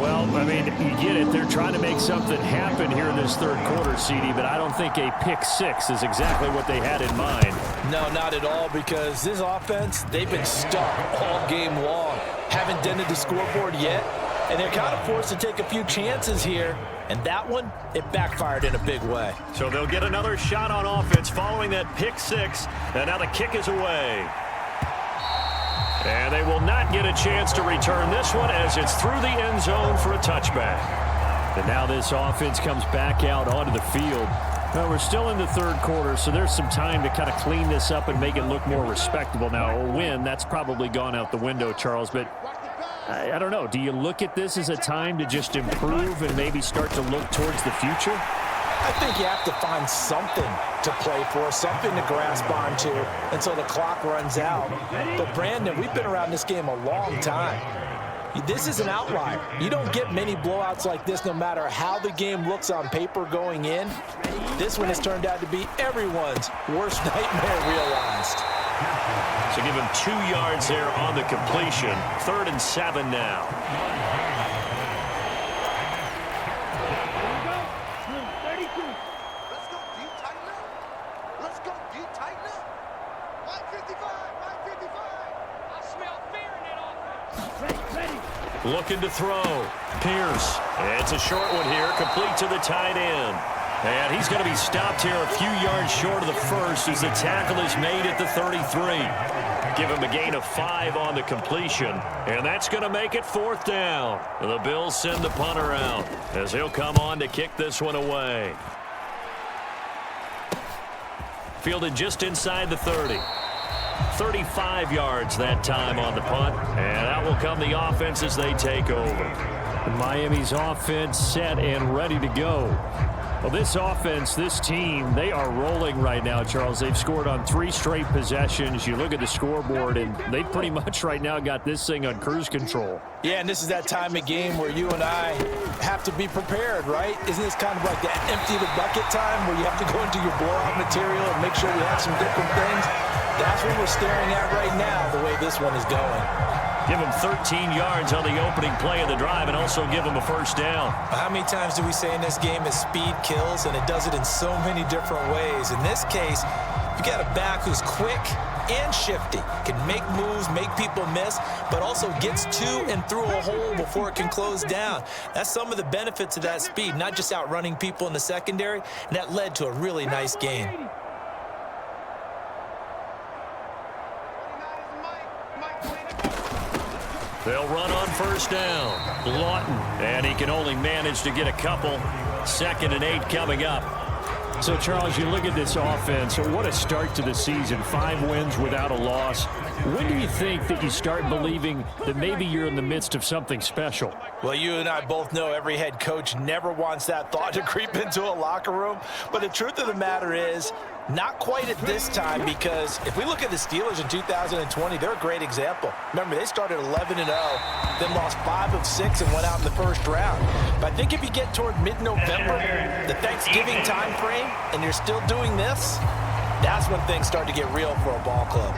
Well, I mean, you get it. They're trying to make something happen here in this third quarter, CD, but I don't think a pick 6 is exactly what they had in mind. No, not at all, because this offense, they've been stuck all game long. Haven't dented the scoreboard yet, and they're kind of forced to take a few chances here. And that one, it backfired in a big way. So they'll get another shot on offense following that pick 6, and now the kick is away. And they will not get a chance to return this one as it's through the end zone for a touchback. And now this offense comes back out onto the field. Well, we're still in the third quarter, so there's some time to kind of clean this up and make it look more respectable. Now, a win, that's probably gone out the window, Charles, but I don't know. Do you look at this as a time to just improve and maybe start to look towards the future? I think you have to find something to play for, something to grasp onto until the clock runs out. But, Brandon, we've been around this game a long time. This is an outlier. You don't get many blowouts like this no matter how the game looks on paper going in. This one has turned out to be everyone's worst nightmare realized. So give him 2 yards there on the completion. 3rd and 7 now. Looking to throw. Pierce. It's a short one here, complete to the tight end. And he's going to be stopped here a few yards short of the first as the tackle is made at the 33. Give him a gain of 5 on the completion, and that's going to make it 4th down. The Bills send the punter out as he'll come on to kick this one away. Fielded just inside the 30. 35 yards that time on the punt, and out will come the offense as they take over. Miami's offense set and ready to go. Well, this offense, this team, they are rolling right now, Charles. They've scored on 3 straight possessions. You look at the scoreboard, and they pretty much right now got this thing on cruise control. Yeah, and this is that time of game where you and I have to be prepared, right? Isn't this kind of like the empty the bucket time where you have to go into your blowout material and make sure we have some different things? That's what we're staring at right now, the way this one is going. Give him 13 yards on the opening play of the drive and also give him a first down. How many times do we say in this game is speed kills, and it does it in so many different ways? In this case, you got a back who's quick and shifty, can make moves, make people miss, but also gets to and through a hole before it can close down. That's some of the benefits of that speed, not just outrunning people in the secondary, and that led to a really nice game. They'll run on first down. Lawton, and he can only manage to get a couple. 2nd and 8 coming up. So, Charles, you look at this offense, what a start to the season. 5 wins without a loss. When do you think that you start believing that maybe you're in the midst of something special? Well, you and I both know every head coach never wants that thought to creep into a locker room. But the truth of the matter is, not quite at this time, because if we look at the Steelers in 2020, they're a great example. Remember, they started 11-0, then lost 5 of 6 and went out in the first round. But I think if you get toward mid-November, the Thanksgiving time frame, and you're still doing this, that's when things start to get real for a ball club.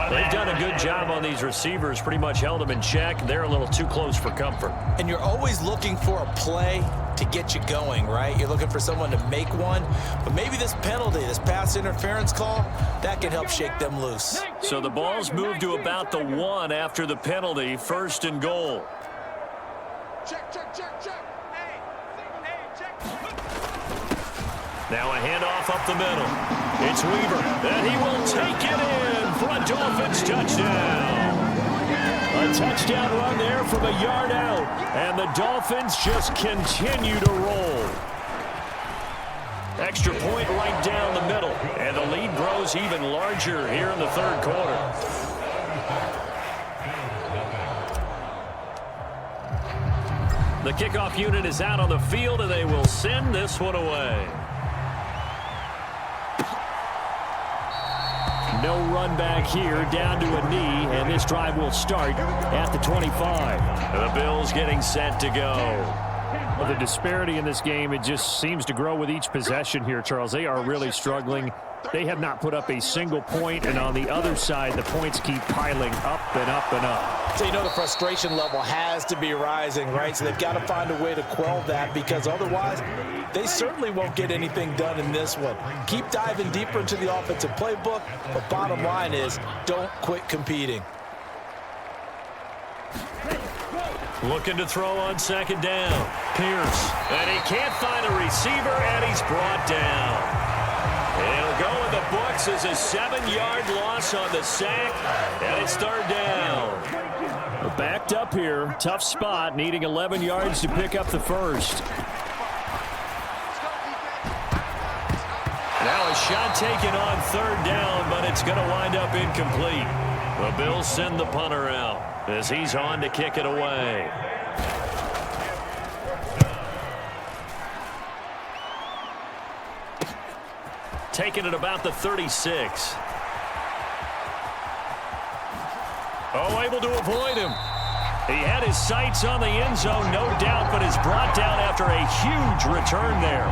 They've done a good job on these receivers, pretty much held them in check. They're a little too close for comfort. And you're always looking for a play to get you going, right? You're looking for someone to make one. But maybe this penalty, this pass interference call, that can help shake them loose. So the ball's moved to about the 1 after the penalty. 1st and goal. Check, check, check, check. Hey, check. Now a handoff up the middle. It's Weaver, and he will take it in for a Dolphins touchdown. A touchdown run there from a yard out, and the Dolphins just continue to roll. Extra point right down the middle. And the lead grows even larger here in the third quarter. The kickoff unit is out on the field, and they will send this one away. No run back here, down to a knee, and this drive will start at the 25. The Bills getting set to go. Well, the disparity in this game, it just seems to grow with each possession here, Charles. They are really struggling. They have not put up a single point, and on the other side, the points keep piling up and up and up. So, you know, the frustration level has to be rising, right? So they've got to find a way to quell that, because otherwise they certainly won't get anything done in this one. Keep diving deeper into the offensive playbook, but bottom line is don't quit competing. Looking to throw on second down. Pierce. And he can't find a receiver, and he's brought down. It'll go in the books as a 7-yard loss on the sack, and it's third down. We're backed up here. Tough spot, needing 11 yards to pick up the first. Now a shot taken on third down, but it's going to wind up incomplete. The Bills send the punter out as he's on to kick it away. Taking it about the 36. Oh, able to avoid him. He had his sights on the end zone, no doubt, but is brought down after a huge return there.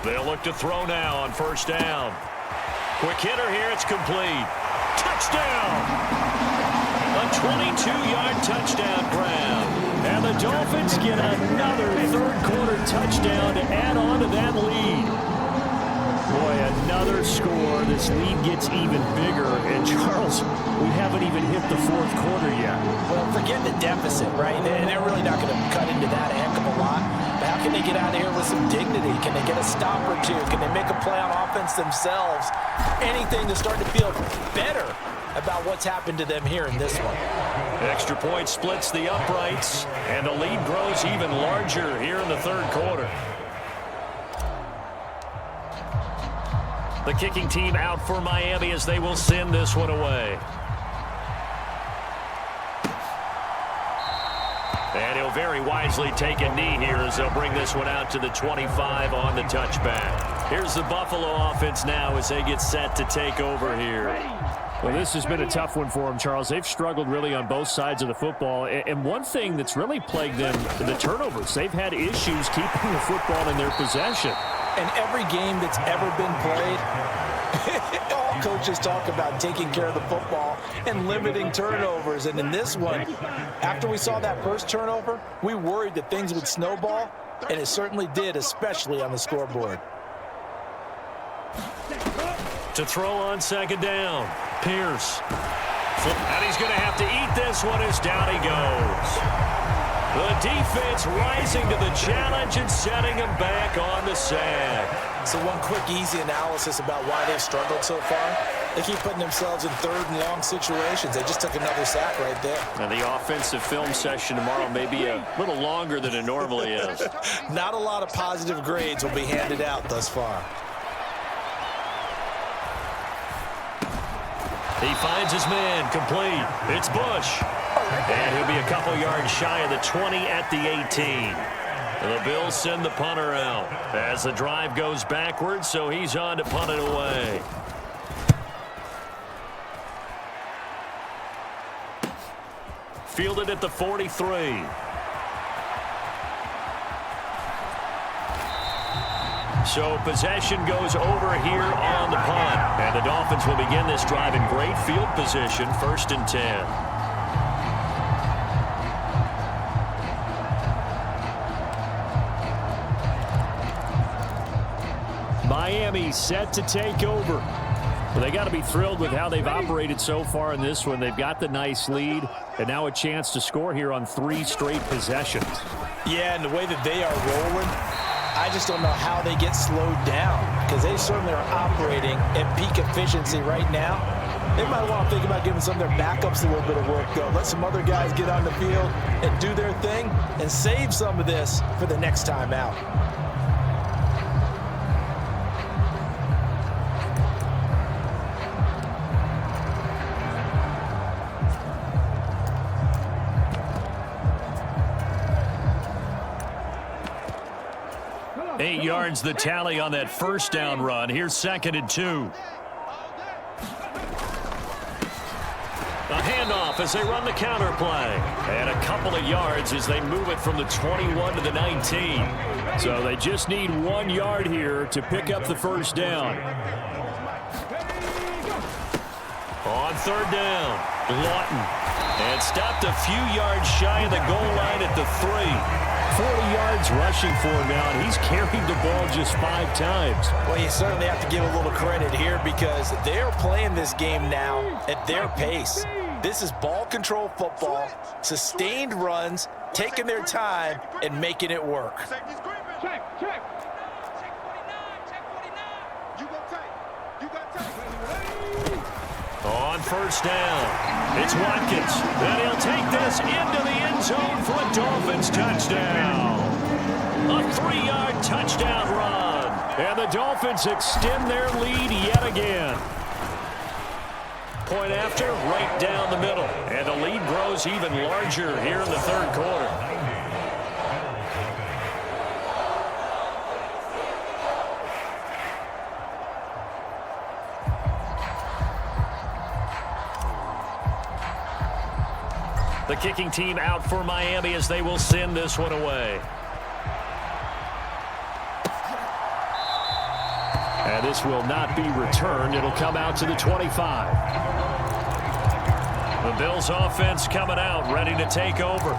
They'll look to throw now on first down. Quick hitter here, it's complete. Touchdown! A 22-yard touchdown grab. And the Dolphins get another third-quarter touchdown to add on to that lead. Boy, another score. This lead gets even bigger. And, Charles, we haven't even hit the fourth quarter yet. Well, forget the deficit, right? They're really not going to cut into that a heck of a lot. But how can they get out of here with some dignity? Can they get a stop or two? Can they make a play on offense themselves? Anything to start to feel better about what's happened to them here in this one. Extra point splits the uprights, and the lead grows even larger here in the third quarter. The kicking team out for Miami as they will send this one away. And he'll very wisely take a knee here as they'll bring this one out to the 25 on the touchback. Here's the Buffalo offense now as they get set to take over here. Well, this has been a tough one for them, Charles. They've struggled really on both sides of the football. And one thing that's really plagued them, the turnovers. They've had issues keeping the football in their possession. And every game that's ever been played, all coaches talk about taking care of the football and limiting turnovers. And in this one, after we saw that first turnover, we worried that things would snowball, and it certainly did, especially on the scoreboard. To throw on second down, Pierce. And he's going to have to eat this one as down he goes. The defense rising to the challenge and setting him back on the sack. So one quick, easy analysis about why they've struggled so far. They keep putting themselves in third and long situations. They just took another sack right there. And the offensive film session tomorrow may be a little longer than it normally is. Not a lot of positive grades will be handed out thus far. He finds his man, complete. It's Bush. And he'll be a couple yards shy of the 20 at the 18. The Bills send the punter out as the drive goes backwards, so he's on to punt it away. Fielded at the 43. So possession goes over here on the punt. And the Dolphins will begin this drive in great field position, 1st and 10. Miami set to take over. Well, they got to be thrilled with how they've operated so far in this one. They've got the nice lead, and now a chance to score here on 3 straight possessions. Yeah, and the way that they are rolling, I just don't know how they get slowed down, because they certainly are operating at peak efficiency right now. They might want to think about giving some of their backups a little bit of work, though. Let some other guys get on the field and do their thing and save some of this for the next time out. Eight yards the tally on that first down run. Here's 2nd and 2. A handoff as they run the counter play. And a couple of yards as they move it from the 21 to the 19. So they just need 1 yard here to pick up the first down. On 3rd down, Lawton. And stopped a few yards shy of the goal line at the 3. 40 yards rushing for him now, and he's carried the ball just 5 times. Well, you certainly have to give a little credit here because they're playing this game now at their pace. This is ball control football, sustained runs, taking their time, and making it work. Check. Check 49. You got tape. On 1st down, it's Watkins. And he'll take this into the end zone for a Dolphins touchdown. A 3-yard touchdown run. And the Dolphins extend their lead yet again. Point after, right down the middle. And the lead grows even larger here in the 3rd quarter. The kicking team out for Miami as they will send this one away. And this will not be returned. It'll come out to the 25. The Bills offense coming out, ready to take over.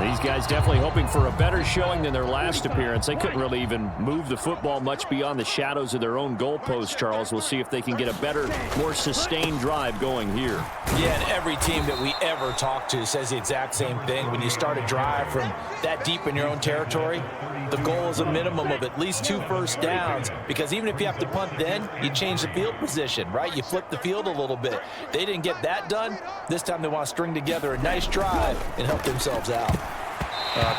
These guys definitely hoping for a better showing than their last appearance. They couldn't really even move the football much beyond the shadows of their own goalpost, Charles. We'll see if they can get a better, more sustained drive going here. Yeah, and every team that we ever talk to says the exact same thing. When you start a drive from that deep in your own territory, the goal is a minimum of at least 2 first downs, because even if you have to punt then, you change the field position, right? You flip the field a little bit. They didn't get that done. This time they want to string together a nice drive and help themselves out.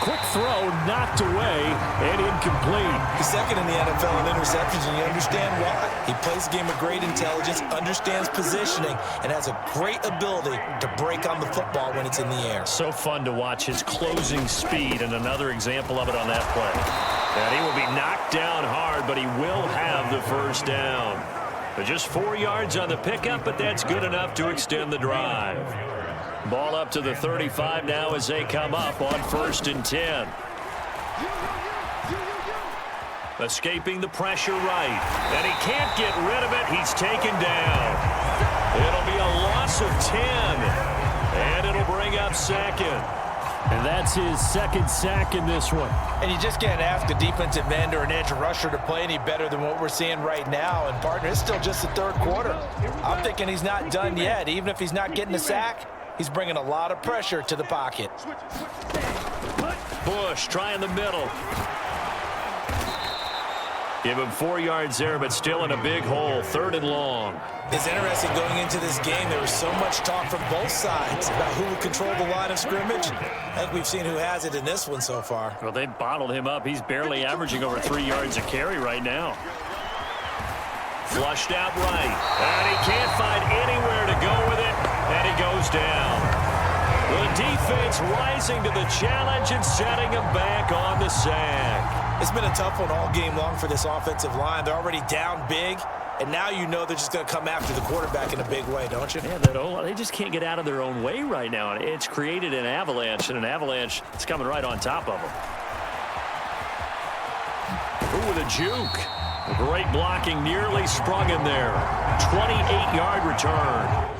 Quick throw, knocked away, and incomplete. He's 2nd in the NFL in interceptions, and you understand why. He plays a game of great intelligence, understands positioning, and has a great ability to break on the football when it's in the air. So fun to watch his closing speed, and another example of it on that play. And he will be knocked down hard, but he will have the first down. But just 4 yards on the pickup, but that's good enough to extend the drive. Ball up to the 35 now as they come up on 1st and 10. Escaping the pressure right. And he can't get rid of it. He's taken down. It'll be a loss of 10. And it'll bring up 2nd. And that's his 2nd sack in this one. And you just can't ask a defensive end or an edge rusher to play any better than what we're seeing right now. And, partner, it's still just the 3rd quarter. I'm thinking he's not done yet. Even if he's not getting a sack, he's bringing a lot of pressure to the pocket. Bush trying the middle. Give him 4 yards there, but still in a big hole. 3rd and long. It's interesting going into this game. There was so much talk from both sides about who would control the line of scrimmage. I think we've seen who has it in this one so far. Well, they bottled him up. He's barely averaging over 3 yards a carry right now. Flushed out right. And he can't find anywhere to go with it. And he goes down. The defense rising to the challenge and setting him back on the sack. It's been a tough one all game long for this offensive line. They're already down big, and now you know they're just going to come after the quarterback in a big way, don't you? Yeah, they just can't get out of their own way right now. And it's created an avalanche, and an avalanche is coming right on top of them. Ooh, with a juke. Great blocking, nearly sprung him there. 28-yard return.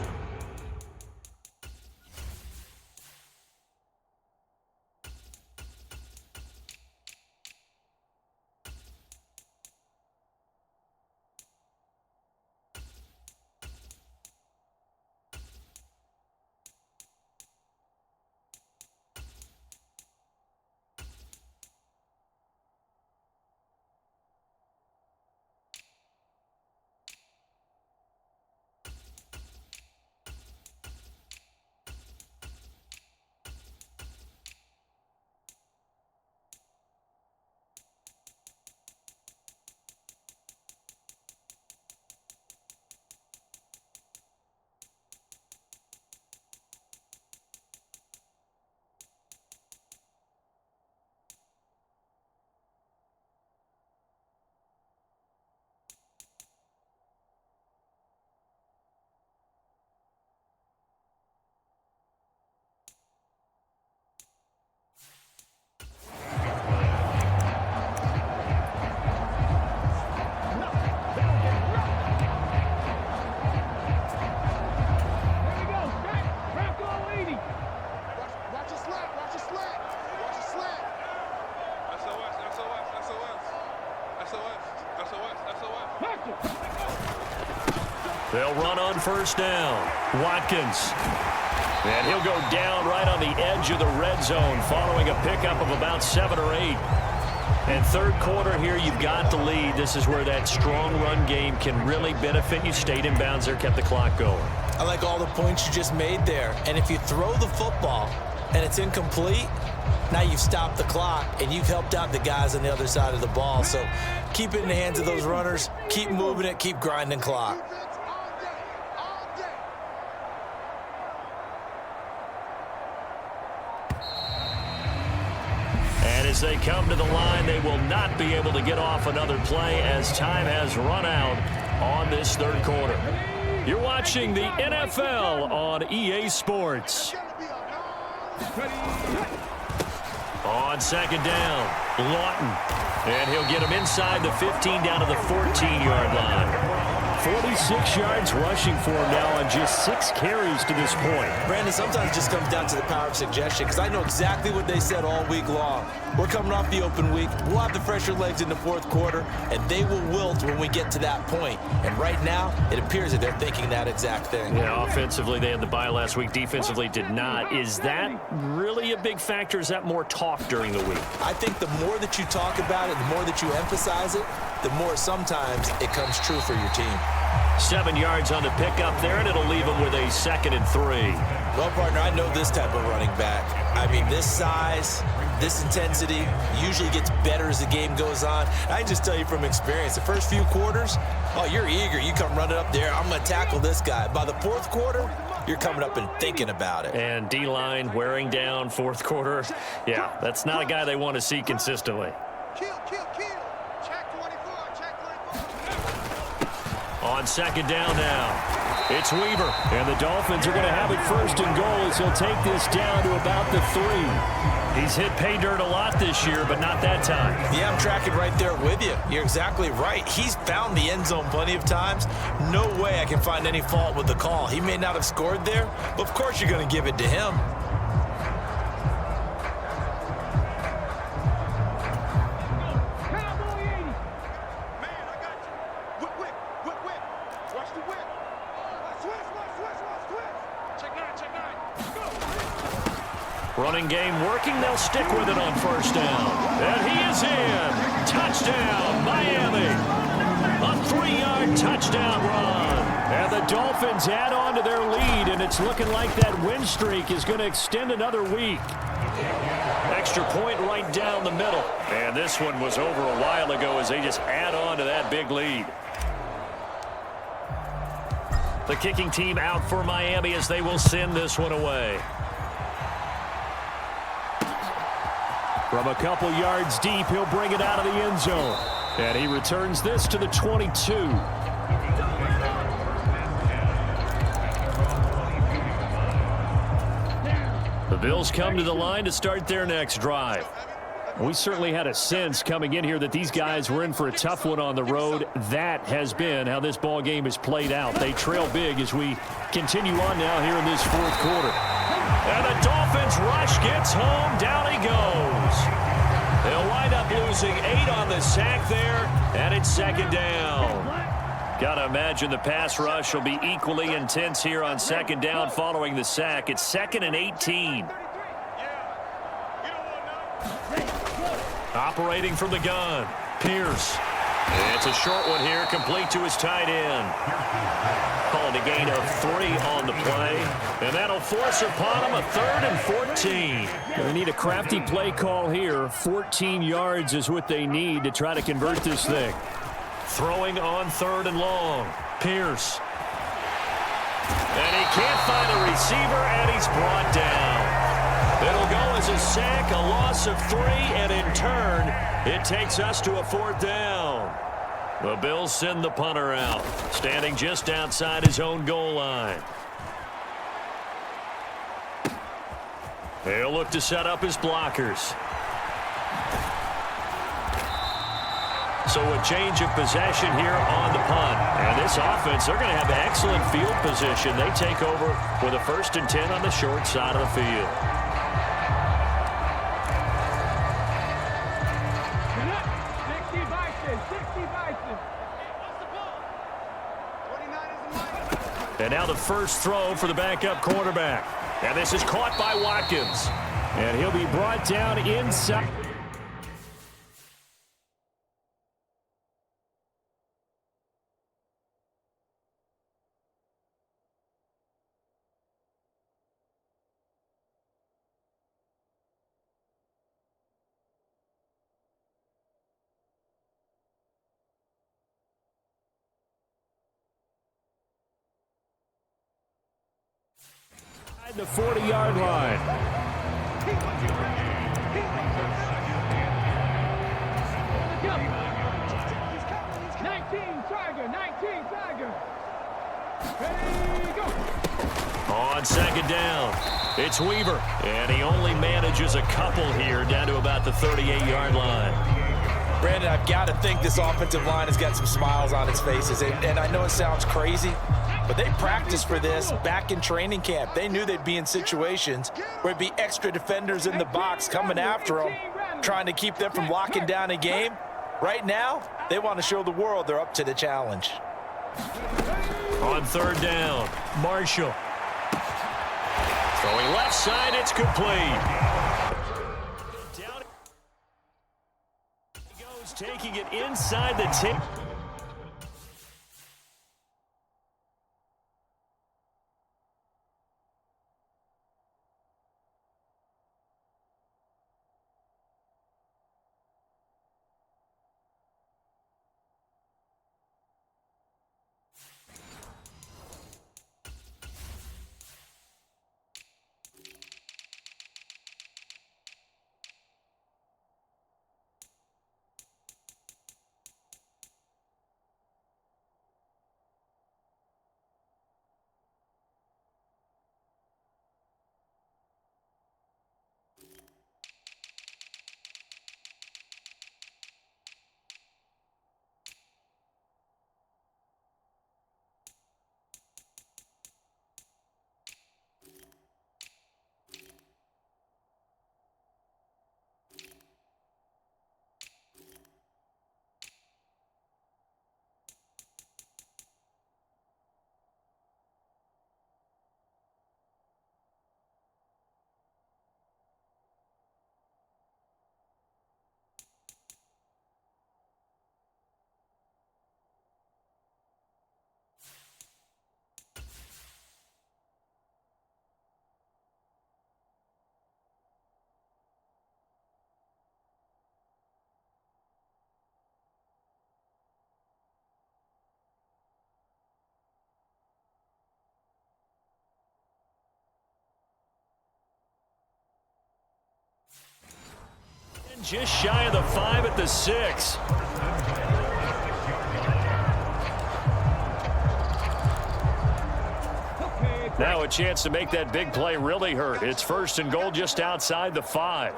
They'll run on first down. Watkins. And he'll go down right on the edge of the red zone following a pickup of about 7 or 8. And third quarter here, you've got the lead. This is where that strong run game can really benefit you. Stayed in bounds there, kept the clock going. I like all the points you just made there. And if you throw the football and it's incomplete, now you've stopped the clock and you've helped out the guys on the other side of the ball. So keep it in the hands of those runners. Keep moving it. Keep grinding clock. And as they come to the line, they will not be able to get off another play as time has run out on this third quarter. You're watching the NFL on EA Sports. On second down, Lawton. And he'll get him inside the 15 down to the 14-yard line. 46 yards rushing for him now on just 6 carries to this point. Brandon, sometimes it just comes down to the power of suggestion because I know exactly what they said all week long. We're coming off the open week. We'll have the fresher legs in the fourth quarter, and they will wilt when we get to that point. And right now, it appears that they're thinking that exact thing. Yeah, offensively, they had the bye last week. Defensively, did not. Is that really a big factor? Is that more talk during the week? I think the more that you talk about it, the more that you emphasize it, the more sometimes it comes true for your team. 7 yards on the pickup there, and it'll leave them with a 2nd and 3. Well, partner, I know this type of running back. I mean, this size, this intensity usually gets better as the game goes on. I can just tell you from experience, the first few quarters, oh, you're eager. You come running up there, I'm going to tackle this guy. By the fourth quarter, you're coming up and thinking about it. And D-line wearing down fourth quarter. Yeah, that's not a guy they want to see consistently. Kill. Check 24, check 24. On second down now, it's Weaver. And the Dolphins are going to have it first and goal as he'll take this down to about the 3. He's hit pay dirt a lot this year, but not that time. Yeah, I'm tracking right there with you. You're exactly right. He's found the end zone plenty of times. No way I can find any fault with the call. He may not have scored there, but of course you're going to give it to him. Running game working. They'll stick with it on first down. And he is in. Touchdown, Miami. A 3-yard touchdown run. And the Dolphins add on to their lead, and it's looking like that win streak is going to extend another week. Extra point right down the middle. And this one was over a while ago as they just add on to that big lead. The kicking team out for Miami as they will send this one away. From a couple yards deep, he'll bring it out of the end zone. And he returns this to the 22. The Bills come to the line to start their next drive. We certainly had a sense coming in here that these guys were in for a tough one on the road. That has been how this ball game has played out. They trail big as we continue on now here in this fourth quarter. And the Dolphins rush gets home. Down he goes. They'll wind up losing 8 on the sack there, and it's second down. Got to imagine the pass rush will be equally intense here on second down following the sack. It's 2nd and 18. Operating from the gun, Pierce. It's a short one here, complete to his tight end. Called a gain of 3 on the play, and that'll force upon him a 3rd and 14. They need a crafty play call here. 14 yards is what they need to try to convert this thing. Throwing on 3rd and long, Pierce. And he can't find a receiver, and he's brought down. It'll go as a sack, a loss of 3, and in turn, it takes us to a 4th down. The Bills send the punter out, standing just outside his own goal line. He'll look to set up his blockers. So a change of possession here on the punt. And this offense, they're going to have excellent field position. They take over with a 1st and 10 on the short side of the field. And now the first throw for the backup quarterback. And this is caught by Watkins. And he'll be brought down inside. The 40-yard line. On second down, it's Weaver. And he only manages a couple here down to about the 38-yard line. Brandon, I've got to think this offensive line has got some smiles on its faces. And I know it sounds crazy, but they practiced for this back in training camp. They knew they'd be in situations where it'd be extra defenders in the box coming after them, trying to keep them from locking down a game. Right now, they want to show the world they're up to the challenge. On third down, Marshall. Throwing left side, it's complete. Down he goes, taking it inside the 10. Just shy of the 5 at the 6. Now a chance to make that big play really hurt. It's first and goal just outside the 5.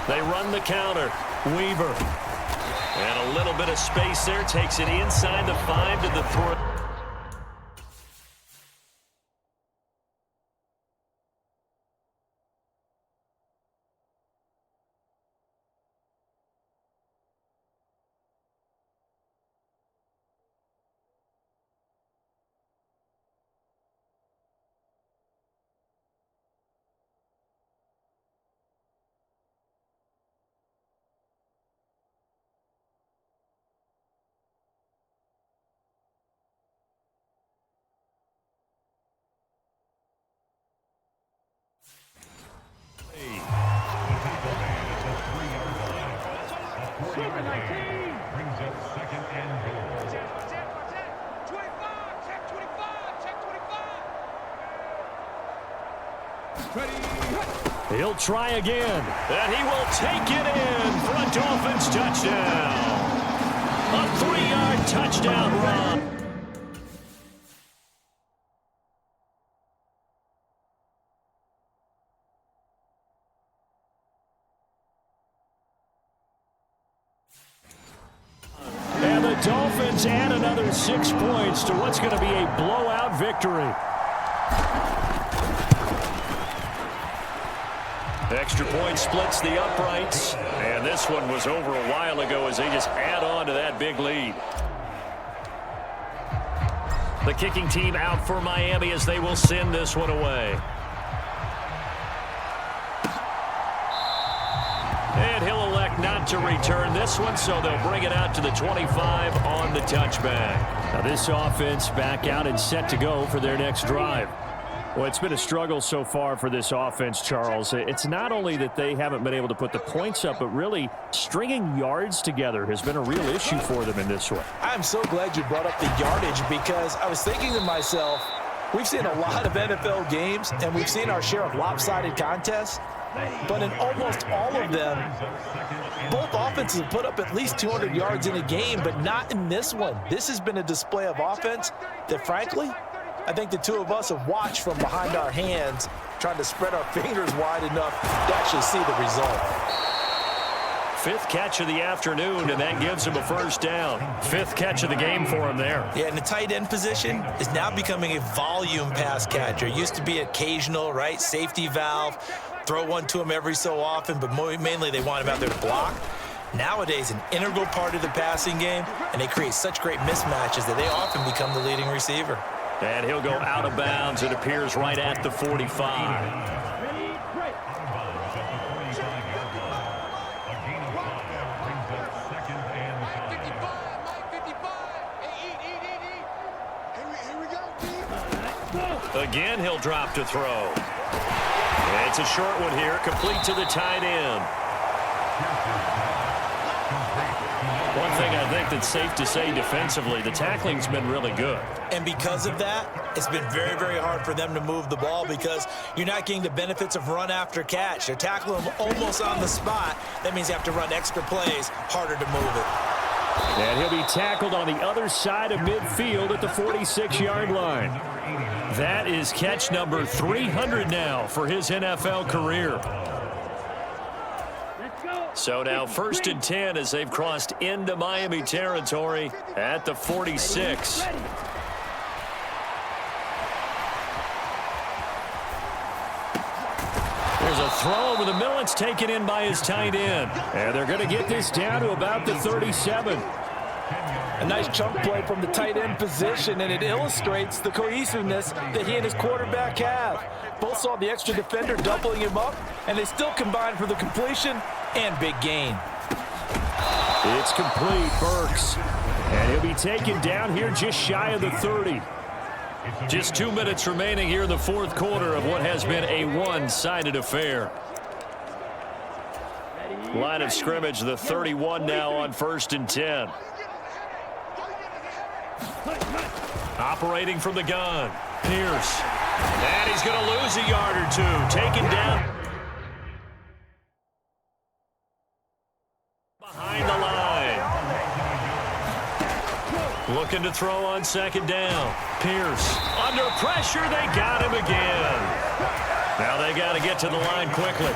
They run the counter. Weaver. And a little bit of space there. Takes it inside the 5 to the 3. He'll try again, and he will take it in for a Dolphins touchdown. A 3-yard touchdown run. And the Dolphins add another 6 points to what's going to be a blowout victory. Extra point splits the uprights. And this one was over a while ago as they just add on to that big lead. The kicking team out for Miami as they will send this one away. And he'll elect not to return this one, so they'll bring it out to the 25 on the touchback. Now this offense back out and set to go for their next drive. Well, it's been a struggle so far for this offense, Charles. It's not only that they haven't been able to put the points up, but really stringing yards together has been a real issue for them in this one. I'm so glad you brought up the yardage because I was thinking to myself, we've seen a lot of NFL games, and we've seen our share of lopsided contests, but in almost all of them, both offenses have put up at least 200 yards in a game, but not in this one. This has been a display of offense that, frankly, I think the two of us have watched from behind our hands, trying to spread our fingers wide enough to actually see the result. Fifth catch of the afternoon, and that gives him a first down. Fifth catch of the game for him there. Yeah, and the tight end position is now becoming a volume pass catcher. It used to be occasional, right? Safety valve, throw one to him every so often, but mainly they want him out there to block. Nowadays, an integral part of the passing game, and they create such great mismatches that they often become the leading receiver. And he'll go out of bounds. It appears right at the 45. Again, he'll drop to throw. And it's a short one here, complete to the tight end. One thing I think that's safe to say defensively, the tackling's been really good. And because of that, it's been very, very hard for them to move the ball because you're not getting the benefits of run after catch. They're tackling them almost on the spot. That means you have to run extra plays, harder to move it. And he'll be tackled on the other side of midfield at the 46-yard line. That is catch number 300 now for his NFL career. So now 1st and 10 as they've crossed into Miami territory at the 46. There's a throw over the middle. It's taken in by his tight end. And they're going to get this down to about the 37. A nice chunk play from the tight end position, and it illustrates the cohesiveness that he and his quarterback have. Both saw the extra defender doubling him up, and they still combined for the completion and big gain. It's complete, Burks. And he'll be taken down here just shy of the 30. Just 2 minutes remaining here in the fourth quarter of what has been a one-sided affair. Line of scrimmage, the 31 now on 1st and 10. Operating from the gun, Pierce. And he's going to lose a yard or two. Taken down behind the line. Looking to throw on 2nd down. Pierce under pressure. They got him again. Now they got to get to the line quickly.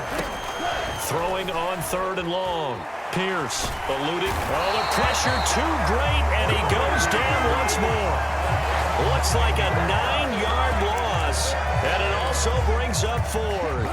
Throwing on 3rd and long. Pierce eluded. Oh, the pressure too great, and he goes down once more. Looks like a 9-yard loss, and it also brings up 4th.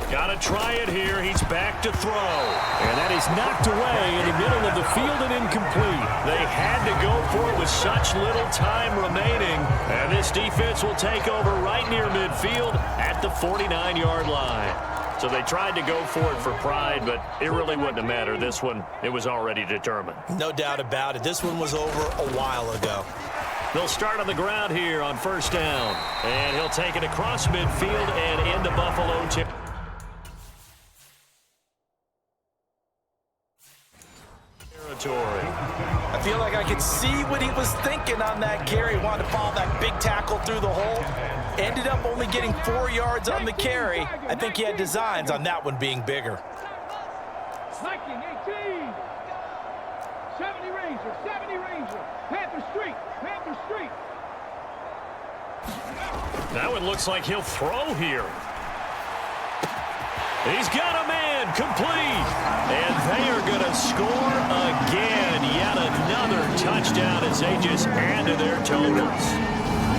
Got to try it here. He's back to throw. And that is knocked away in the middle of the field and incomplete. They had to go for it with such little time remaining. And this defense will take over right near midfield at the 49-yard line. So they tried to go for it for pride, but it really wouldn't have mattered. This one, it was already determined. No doubt about it. This one was over a while ago. They'll start on the ground here on 1st down. And he'll take it across midfield and into Buffalo territory. I feel like I could see what he was thinking on that carry. Wanted to follow that big tackle through the hole. Ended up only getting 4 yards on the carry. I think he had designs on that one being bigger. 19-18. 70 Ranger, 70 Ranger. Panther Street, Panther Street. That one looks like he'll throw here. He's got a man, complete. And they are going to score again. Yet another touchdown as they just add to their totals.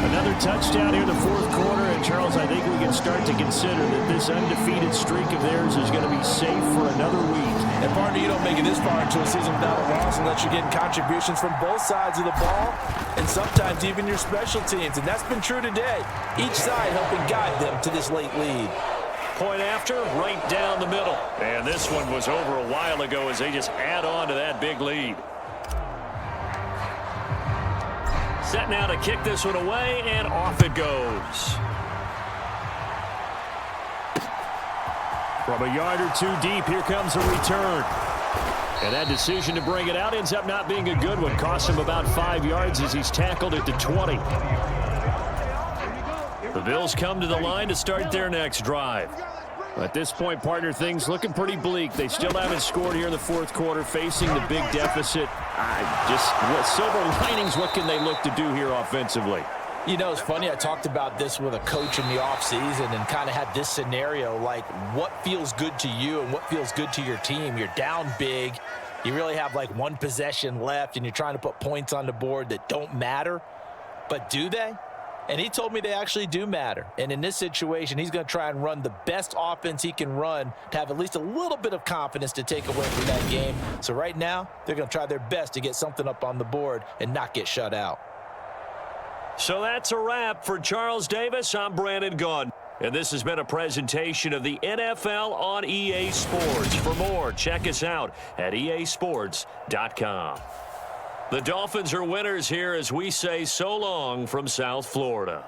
Another touchdown here in the fourth quarter. And, Charles, I think we can start to consider that this undefeated streak of theirs is going to be safe for another week. And, partner, you don't make it this far into a season without a loss unless you're getting contributions from both sides of the ball and sometimes even your special teams. And that's been true today. Each side helping guide them to this late lead. Point after, right down the middle. And this one was over a while ago as they just add on to that big lead. Set now to kick this one away, and off it goes. From a yard or two deep, here comes a return. And that decision to bring it out ends up not being a good one. Cost him about 5 yards as he's tackled at the 20. The Bills come to the line to start their next drive. At this point, partner, things looking pretty bleak. They still haven't scored here in the fourth quarter, facing the big deficit. Silver linings, what can they look to do here offensively? You know, it's funny, I talked about this with a coach in the offseason and kind of had this scenario, like what feels good to you and what feels good to your team. You're down big. You really have like one possession left, and you're trying to put points on the board that don't matter. But do they? And he told me they actually do matter. And in this situation, he's going to try and run the best offense he can run to have at least a little bit of confidence to take away from that game. So right now, they're going to try their best to get something up on the board and not get shut out. So that's a wrap for Charles Davis. I'm Brandon Gaudin. And this has been a presentation of the NFL on EA Sports. For more, check us out at easports.com. The Dolphins are winners here as we say so long from South Florida.